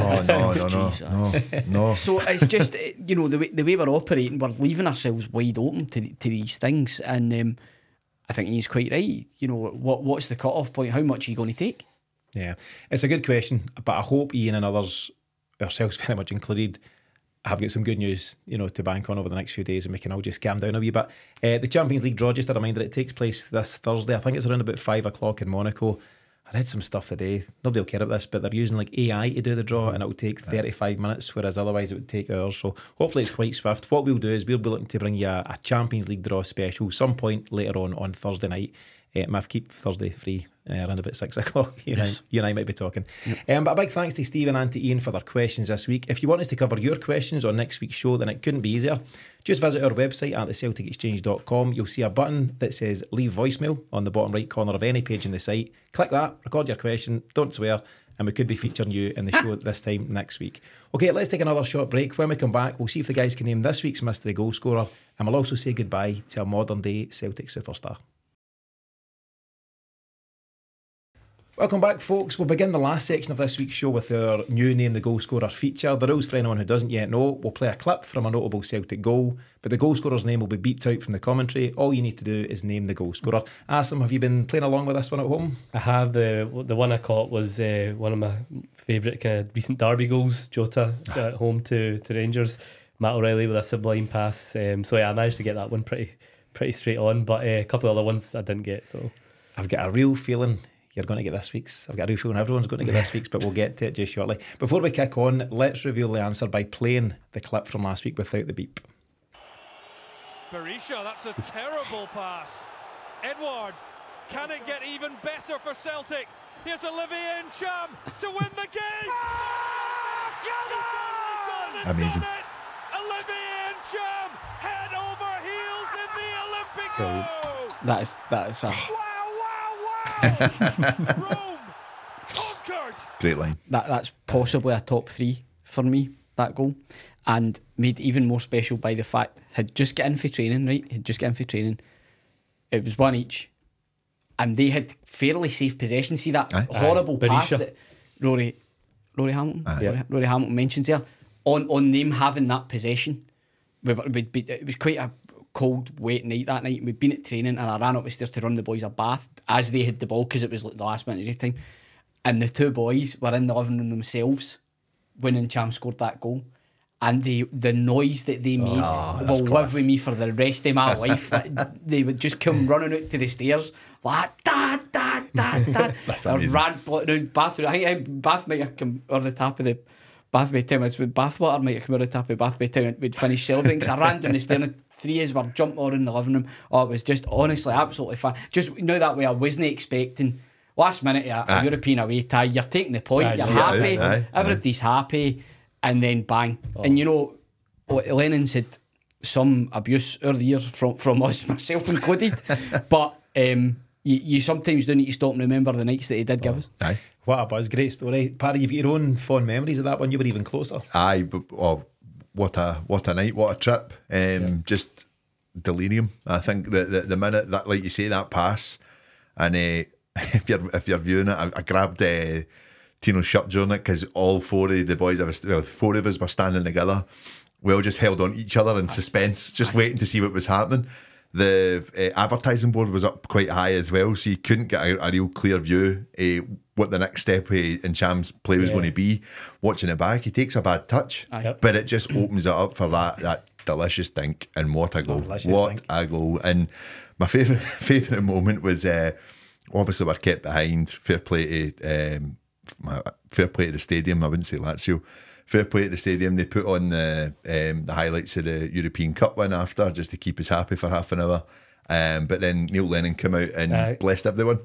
No. So it's just, the way we're operating, we're leaving ourselves wide open to these things. And I think he's quite right. What's the cut-off point? How much are you going to take? Yeah, it's a good question. But I hope Ian and others, ourselves very much included, have got some good news, to bank on over the next few days, and we can all just calm down a wee bit. The Champions League draw, just a reminder, it takes place this Thursday. I think it's around about 5 o'clock in Monaco. I read some stuff today. Nobody will care about this, but they're using AI to do the draw, and it will take 35 minutes, whereas otherwise it would take hours. So hopefully it's quite swift. What we'll do is we'll be looking to bring you a Champions League draw special some point later on Thursday night. Mif, keep Thursday free around about 6 o'clock. You and I might be talking. Yep. But a big thanks to Stephen and to Ian for their questions this week. If you want us to cover your questions on next week's show, then it couldn't be easier. Just visit our website at thecelticexchange.com. You'll see a button that says leave voicemail on the bottom right corner of any page in the site. Click that, record your question, don't swear, and we could be featuring you in the show this time next week. Okay, let's take another short break. When we come back, we'll see if the guys can name this week's mystery goal scorer, and we'll also say goodbye to a modern day Celtic superstar. Welcome back, folks. We'll begin the last section of this week's show with our new Name the Goal Scorer feature. The rules, for anyone who doesn't yet know, we'll play a clip from a notable Celtic goal, but the goal scorer's name will be beeped out from the commentary. All you need to do is name the goal scorer. Asim, have you been playing along with this one at home? I have. The one I caught was one of my favourite kind of recent derby goals. Jota at home to Rangers. Matt O'Reilly with a sublime pass. So yeah, I managed to get that one pretty straight on, but a couple of other ones I didn't get. So I've got a real feeling you're going to get this week's. I've got a real feeling everyone's going to get this week's, but we'll get to it just shortly. Before we kick on, let's reveal the answer by playing the clip from last week without the beep. Berisha, that's a terrible pass. Edward, can it get even better for Celtic? Here's Olivier Ncham to win the game. Amazing. Olivier Ncham, head over heels in the Olympico. That is a... Rome conquered. Great line. That's possibly a top 3 for me, that goal, and made even more special by the fact had just got in for training, right? Had just got in for training. It was one each, and they had fairly safe possession. See that horrible pass that Rory Hamilton, Rory Hamilton mentions there on them having that possession. It was quite a cold, wet night that night. We'd been at training, and I ran up the stairs to run the boys a bath as they had the ball because it was like the last minute of time. And the two boys were in the living room themselves when Ncham scored that goal. And the noise that they made will live with me for the rest of my life. They would just come running out to the stairs like da da da da. I ran round bathroom. I think Bath might have come over the top of the bath by the time bathwater might have come over the top of the bath by the time we'd finished celebrating. Because I ran down the stairs and 3 of us were jumping all in the living room. Oh, it was just honestly absolutely fun. Just that way I wasn't expecting last minute a European away tie. You're taking the point. You're happy. Everybody's happy. And then bang. And you know, Lennon said some abuse over the years from us, myself included. But you sometimes do need to stop and remember the nights that he did give us. Aye. What a buzz, great story. Paddy, you've got your own fond memories of that one. You were even closer. Aye, but what a night, what a trip. Just delirium. I think the minute that, like you say, that pass, and if you're viewing it, I grabbed Tino's shirt during it because all 4 of the boys, 4 of us were standing together. We all just held on to each other in suspense, just waiting to see what was happening. The advertising board was up quite high as well, so you couldn't get a real clear view what the next step in Ncham's play was going to be. Watching it back, he takes a bad touch, but it just opens it up for that delicious dink. And what a goal! A goal! And my favourite moment was obviously we're kept behind. Fair play to the stadium. I wouldn't say Lazio. Fair play to the stadium. They put on the highlights of the European Cup win after, just to keep us happy for half an hour. But then Neil Lennon came out and blessed everyone.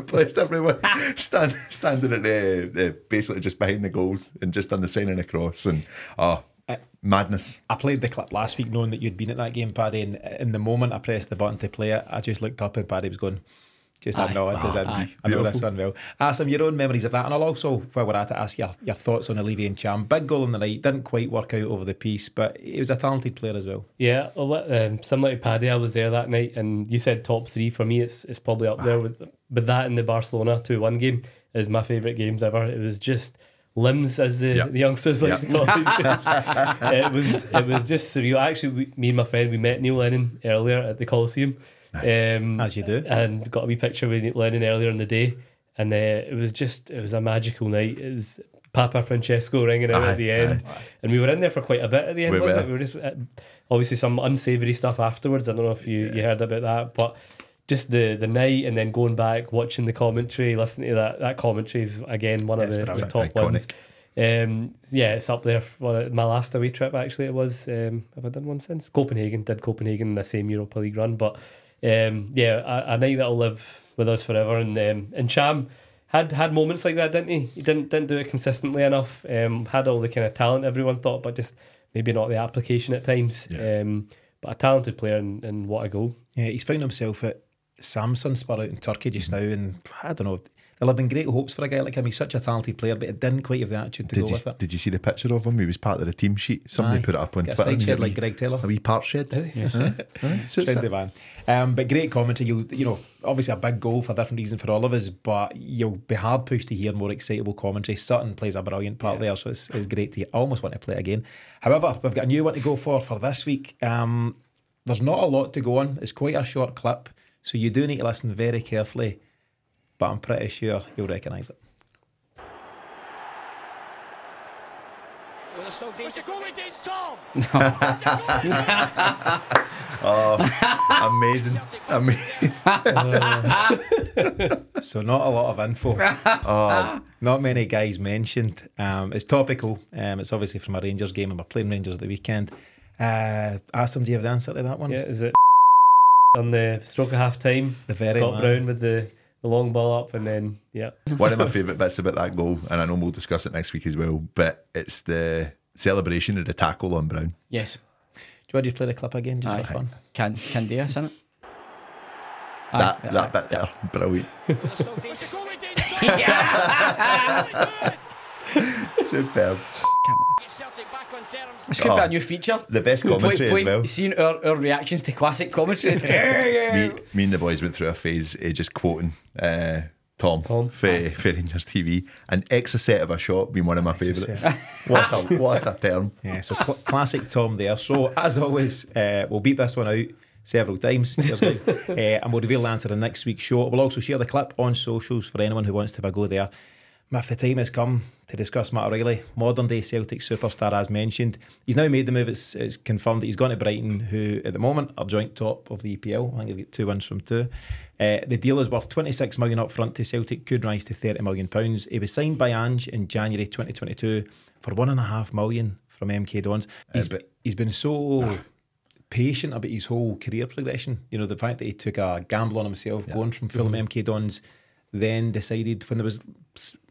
Blessed everyone. Standing at basically just behind the goals and just on the sign and across. And madness. I played the clip last week knowing that you'd been at that game, Paddy, and in the moment I pressed the button to play it, I just looked up and Paddy was going, just a nod, as in, I know this one well. Asim, your own memories of that, and I'll also, while we're at it, ask your thoughts on Olivier Ncham. Big goal on the night, didn't quite work out over the piece, but he was a talented player as well. Yeah, similar to Paddy, I was there that night, and you said top 3 for me. It's probably up there with that and the Barcelona 2-1 game is my favourite games ever. It was just limbs, as the youngsters like to call it. It was just surreal. Actually, me and my friend, we met Neil Lennon earlier at the Coliseum. As you do, and got a wee picture with Lennon earlier in the day, and it was a magical night. It was Papa Francesco ringing out at the end, and we were in there for quite a bit at the end, wasn't it? We were just obviously some unsavoury stuff afterwards. I don't know if you heard about that, but just the night, and then going back, watching the commentary, listening to that commentary is again one of the top ones. It's up there. My last away trip, actually, it was. Have I done one since? Copenhagen. Did Copenhagen in the same Europa League run, but. A night that'll live with us forever. And Ncham had moments like that, didn't he? He didn't do it consistently enough. Had all the kind of talent everyone thought, but just maybe not the application at times. But a talented player, and what a goal. Yeah, he's found himself at Samsunspor out in Turkey just now, and I don't know, there'll have been great hopes for a guy like him. He's such a talented player, but it didn't quite have the attitude to go with it. Did you see the picture of him? He was part of the team sheet. Somebody put it up on Get Twitter. a side shed like Greg Taylor. A wee part shed. Yes. Trendy man. But great commentary. You know, obviously a big goal for different reasons for all of us, but you'll be hard pushed to hear more excitable commentary. Sutton plays a brilliant part there, so it's great to hear. I almost want to play it again. However, we've got a new one to go for this week. There's not a lot to go on. It's quite a short clip, so you do need to listen very carefully, but I'm pretty sure you'll recognise it. Amazing. So not a lot of info. Not many guys mentioned. It's topical. It's obviously from a Rangers game, and we're playing Rangers at the weekend. Asim, do you have the answer to that one? Yeah, is it on the stroke of half time? Scott Brown with the long ball up, and then One of my favourite bits about that goal, and I know we'll discuss it next week as well, but it's the celebration of the tackle on Brown. Yes. Do you want to just play the clip again just for fun? Can do us, innit? That bit there, brilliant. Superb. This could be a new feature. The best commentary as well. Seeing our reactions to classic commentary. Me and the boys went through a phase just quoting Tom. For Rangers TV. An extra set of a shot being one of my favourites. What a term. Yeah, so classic Tom there. So as always, we'll beat this one out several times. Cheers, guys. And we'll reveal the answer in next week's show. We'll also share the clip on socials for anyone who wants to have a go there. If the time has come to discuss Matt O'Reilly, modern day Celtic superstar as mentioned. He's now made the move. It's confirmed that he's gone to Brighton, who at the moment are joint top of the EPL. I think they've got 2 wins from 2. The deal is worth 26 million up front to Celtic, could rise to £30 million. He was signed by Ange in January 2022 for £1.5 million from MK Dons. He's been so patient about his whole career progression. You know, the fact that he took a gamble on himself, going from Fulham MK Dons, then decided when there was,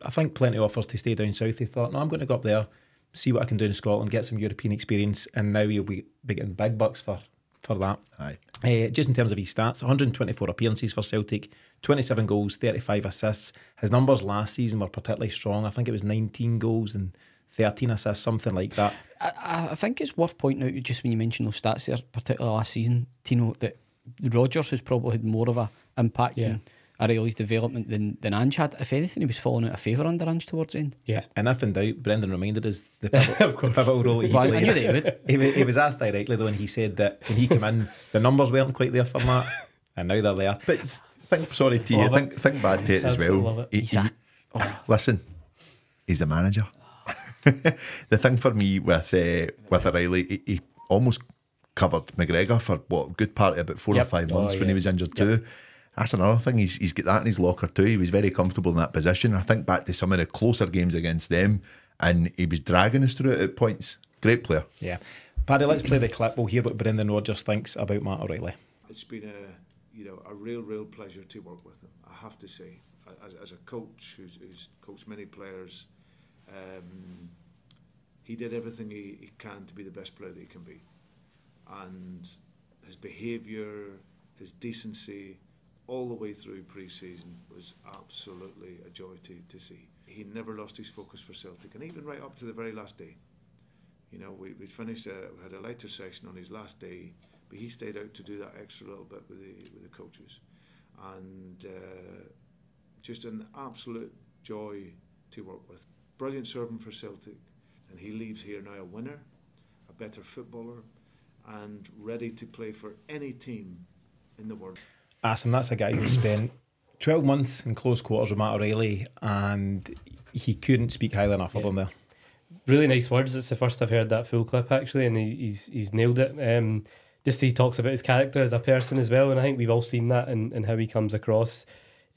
I think, plenty of offers to stay down south, he thought, no, I'm going to go up there, see what I can do in Scotland, get some European experience, and now he'll be getting big bucks for that. Aye. Just in terms of his stats, 124 appearances for Celtic, 27 goals, 35 assists. His numbers last season were particularly strong. I think it was 19 goals and 13 assists, something like that. I think it's worth pointing out, just when you mention those stats there, particularly last season, Tino, that Rodgers has probably had more of an impact in O'Reilly's development than Ange had. If anything, he was falling out of favour under Ange towards the end. Yeah. And if in doubt, Brendan reminded us the pivotal role he played. I knew they would. He was asked directly though, and he said that when he came in, the numbers weren't quite there for Matt, and now they're there. But think bad to it as well. Listen, he's the manager. The thing for me with O'Reilly, he almost covered McGregor for a good part of about 4 or 5 months when he was injured too. That's another thing. He's got that in his locker too. He was very comfortable in that position. I think back to some of the closer games against them, and he was dragging us through it at points. Great player. Yeah. Paddy, let's play the clip. We'll hear what Brendan Rodgers thinks about Matt O'Reilly. It's been a real pleasure to work with him, I have to say. As a coach who's coached many players, he did everything he can to be the best player that he can be. And his behaviour, his decency, all the way through pre-season was absolutely a joy to see. He never lost his focus for Celtic, and even right up to the very last day. You know, we finished, we had a lighter session on his last day, but he stayed out to do that extra little bit with the coaches, and just an absolute joy to work with. Brilliant servant for Celtic, and he leaves here now a winner, a better footballer, and ready to play for any team in the world. Asim, that's a guy who spent 12 months in close quarters with Matt O'Reilly, and he couldn't speak highly enough of him there. Really nice words. It's the first I've heard that full clip actually, and he's nailed it. Just he talks about his character as a person as well, and I think we've all seen that and how he comes across.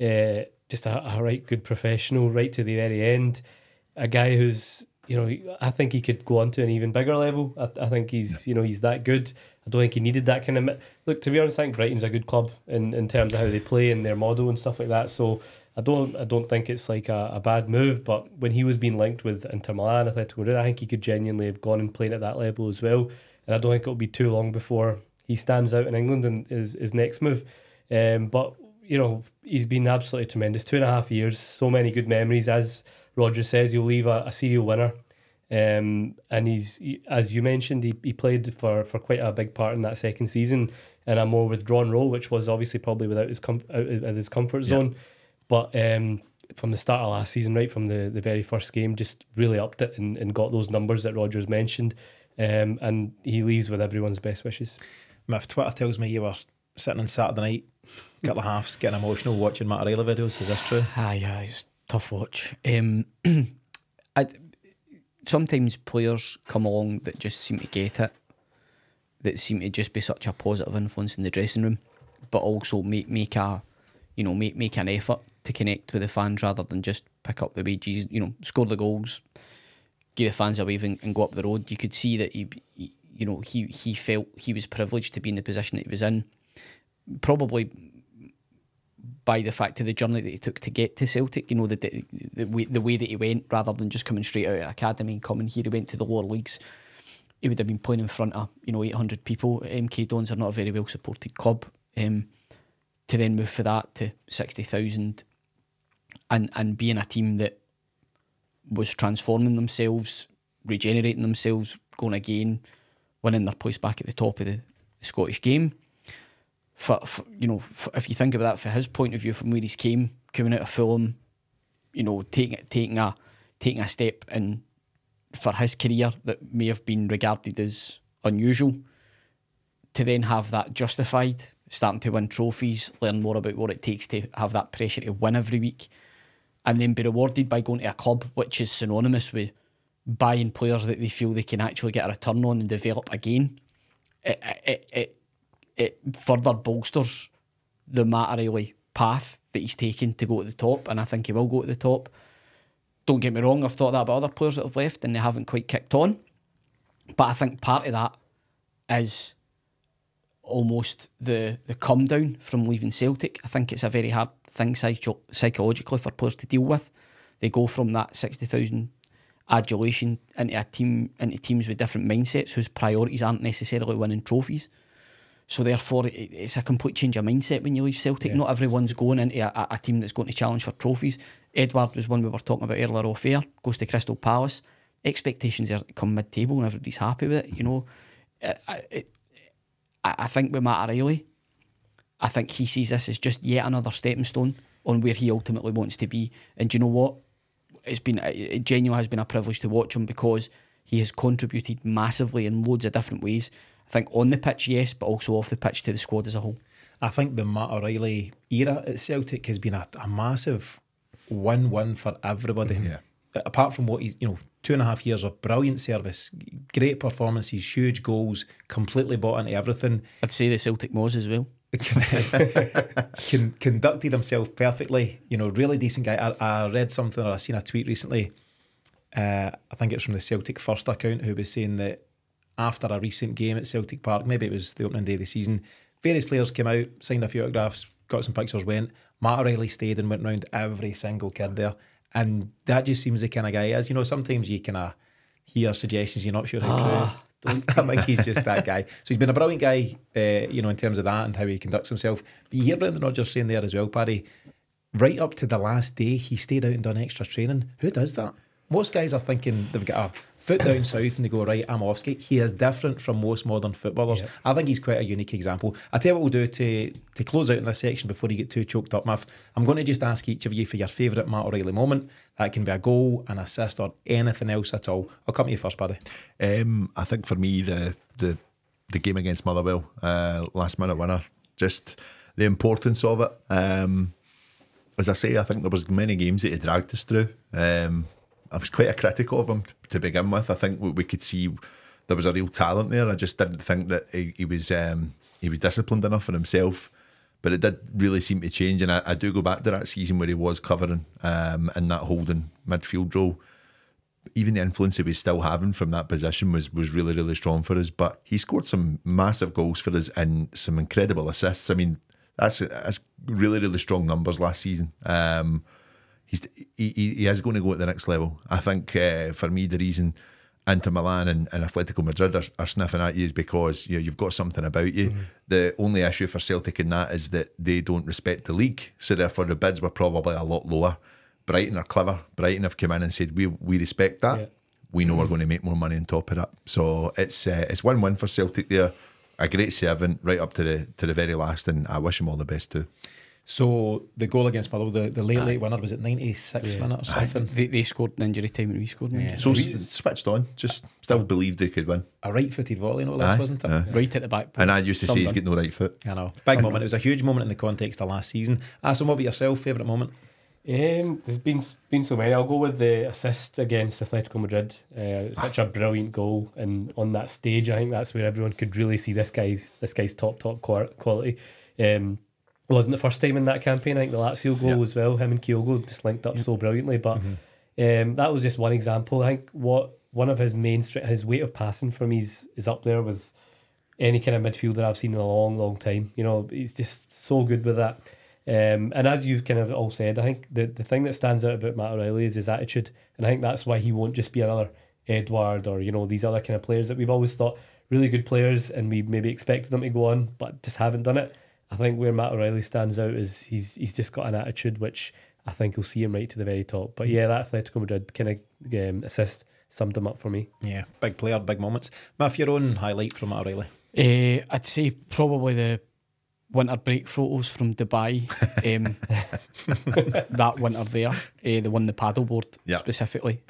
Just a right good professional right to the very end. A guy who's, I think he could go on to an even bigger level. I think he's that good. I don't think he needed that kind of... Look, to be honest, I think Brighton's a good club in terms of how they play and their model and stuff like that. So I don't think it's like a bad move. But when he was being linked with Inter Milan, Atletico Madrid, I think he could genuinely have gone and played at that level as well. And I don't think it'll be too long before he stands out in England and his next move. But you know, he's been absolutely tremendous. 2.5 years, so many good memories. As Rodgers says, he'll leave a serial winner. And as you mentioned, he played for quite a big part in that second season in a more withdrawn role, which was obviously probably without out of his comfort zone. But from the start of last season, right from the very first game, just really upped it and got those numbers that Rodgers mentioned. And he leaves with everyone's best wishes. Mif, Twitter tells me you were sitting on Saturday night, couple of halves, getting emotional watching Matt O'Reilly videos. Is this true? Yeah, it's a tough watch. Sometimes players come along that just seem to get it, that seem to just be such a positive influence in the dressing room, but also make an effort to connect with the fans rather than just pick up the wages, score the goals, give the fans a wave and go up the road. You could see that he felt he was privileged to be in the position that he was in, probably by the fact of the journey that he took to get to Celtic, the way that he went, rather than just coming straight out of academy and coming here. He went to the lower leagues. He would have been playing in front of 800 people. MK Dons are not a very well supported club. To then move for that to 60,000 and being a team that was transforming themselves, regenerating themselves, going again, winning their place back at the top of the Scottish game. If you think about that from his point of view, from where he's coming out of Fulham, taking a step in for his career that may have been regarded as unusual, to then have that justified, starting to win trophies, learn more about what it takes to have that pressure to win every week, and then be rewarded by going to a club which is synonymous with buying players that they feel they can actually get a return on and develop again. It further bolsters the Matt O'Reilly path that he's taken to go to the top, and I think he will go to the top. Don't get me wrong, I've thought that about other players that have left and they haven't quite kicked on, but I think part of that is almost the come down from leaving Celtic. I think it's a very hard thing psychologically for players to deal with. They go from that 60,000 adulation into teams with different mindsets whose priorities aren't necessarily winning trophies. So therefore, it's a complete change of mindset when you leave Celtic. Yeah. Not everyone's going into a team that's going to challenge for trophies. Edward was one we were talking about earlier off air, goes to Crystal Palace. Expectations are to come mid-table and everybody's happy with it. I think with Matt O'Reilly, I think he sees this as just yet another stepping stone on where he ultimately wants to be. And do you know what? It genuinely has been a privilege to watch him, because he has contributed massively in loads of different ways. I think on the pitch, yes, but also off the pitch to the squad as a whole. I think the Matt O'Reilly era at Celtic has been a massive win-win for everybody. Yeah. Apart from what he's, 2.5 years of brilliant service, great performances, huge goals, completely bought into everything. I'd say the Celtic Moz as well. Conducted himself perfectly, really decent guy. I read something, or I seen a tweet recently, I think it's from the Celtic First account, who was saying that after a recent game at Celtic Park, maybe it was the opening day of the season, various players came out, signed a few autographs, got some pictures, went. Matt O'Reilly stayed and went round every single kid there. And that just seems the kind of guy he is. Sometimes you kind of hear suggestions you're not sure how true. I think he's just that guy. So he's been a brilliant guy, in terms of that and how he conducts himself. But you hear Brendan Rodgers saying there as well, Paddy, right up to the last day, he stayed out and done extra training. Who does that? Most guys are thinking they've got a foot down south and they go, right, I'm off skate. He is different from most modern footballers. Yep. I think he's quite a unique example. I tell you what we'll do to close out in this section before you get too choked up, Mif. I'm going to just ask each of you for your favourite Matt O'Reilly moment. That can be a goal, an assist, or anything else at all. I'll come to you first, Paddy. I think for me, the game against Motherwell, last minute winner, just the importance of it. As I say, I think there was many games that he dragged us through. I was quite a critic of him to begin with. I think we could see there was a real talent there. I just didn't think that he was disciplined enough in himself. But it did really seem to change, and I do go back to that season where he was covering in that holding midfield role. Even the influence he was still having from that position was really, really strong for us. But he scored some massive goals for us and some incredible assists. I mean, that's really, really strong numbers last season. He is going to go at the next level. I think for me, the reason Inter Milan and Atletico Madrid are sniffing at you is because you've got something about you. The only issue for Celtic in that is that they don't respect the league, so therefore the bids were probably a lot lower. Brighton are clever. Brighton have come in and said we respect that. Yeah. We know we're going to make more money on top of that. So it's win-win for Celtic there. A great servant right up to the very last, and I wish him all the best too. So the goal against Motherwell, the late winner, was it 96 minutes or something? They scored in injury time and we scored in injury time. So switched on, just still believed they could win. A right-footed volley, no less, wasn't it? Right at the back post. And I used to say he's got no right foot. I know. Big moment. It was a huge moment in the context of last season. Asim, what about yourself? Favourite moment? There's been so many. I'll go with the assist against Atletico Madrid. Such a brilliant goal, and on that stage, I think that's where everyone could really see this guy's top quality. It wasn't the first time in that campaign. I think the Lazio goal as well. Him and Kyogo just linked up so brilliantly. But that was just one example. I think one of his main his weight of passing for me is up there with any kind of midfielder I've seen in a long time. He's just so good with that. And as you've kind of all said, I think the thing that stands out about Matt O'Reilly is his attitude, and I think that's why he won't just be another Edward or these other kind of players that we've always thought really good players and we maybe expected them to go on but just haven't done it. I think where Matt O'Reilly stands out is he's just got an attitude which I think will see him right to the very top. But yeah, that Atletico Madrid kind of assist summed him up for me. Yeah, big player, big moments. Matt, your own highlight from Matt O'Reilly? I'd say probably the winter break photos from Dubai. That winter there, the one the paddleboard specifically,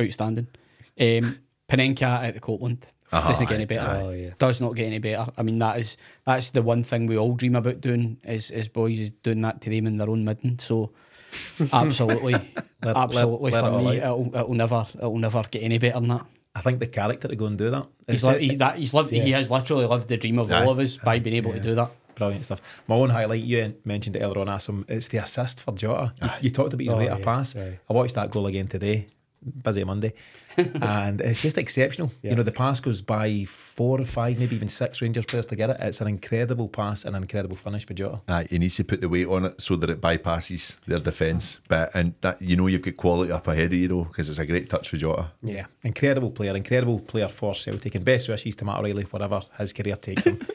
outstanding. Panenka at the Copeland. Doesn't get any better. Does not get any better. I mean, that's the one thing we all dream about doing as boys, is doing that to them in their own midden. So absolutely, absolutely for me, it'll never get any better than that. I think the character to go and do that. He has literally lived the dream of all of us by being able to do that. Brilliant stuff. My own highlight, you mentioned it earlier on, Asim, it's the assist for Jota. You talked about his rate of pass. I watched that goal again today. Busy Monday. And it's just exceptional. The pass goes by 4 or 5, maybe even 6 Rangers players to get it. It's an incredible pass and an incredible finish by Jota. He needs to put the weight on it so that it bypasses their defence. And that, you've got quality up ahead of you though, because it's a great touch for Jota. Yeah, incredible player for Celtic, and best wishes to Matt O'Reilly wherever his career takes him.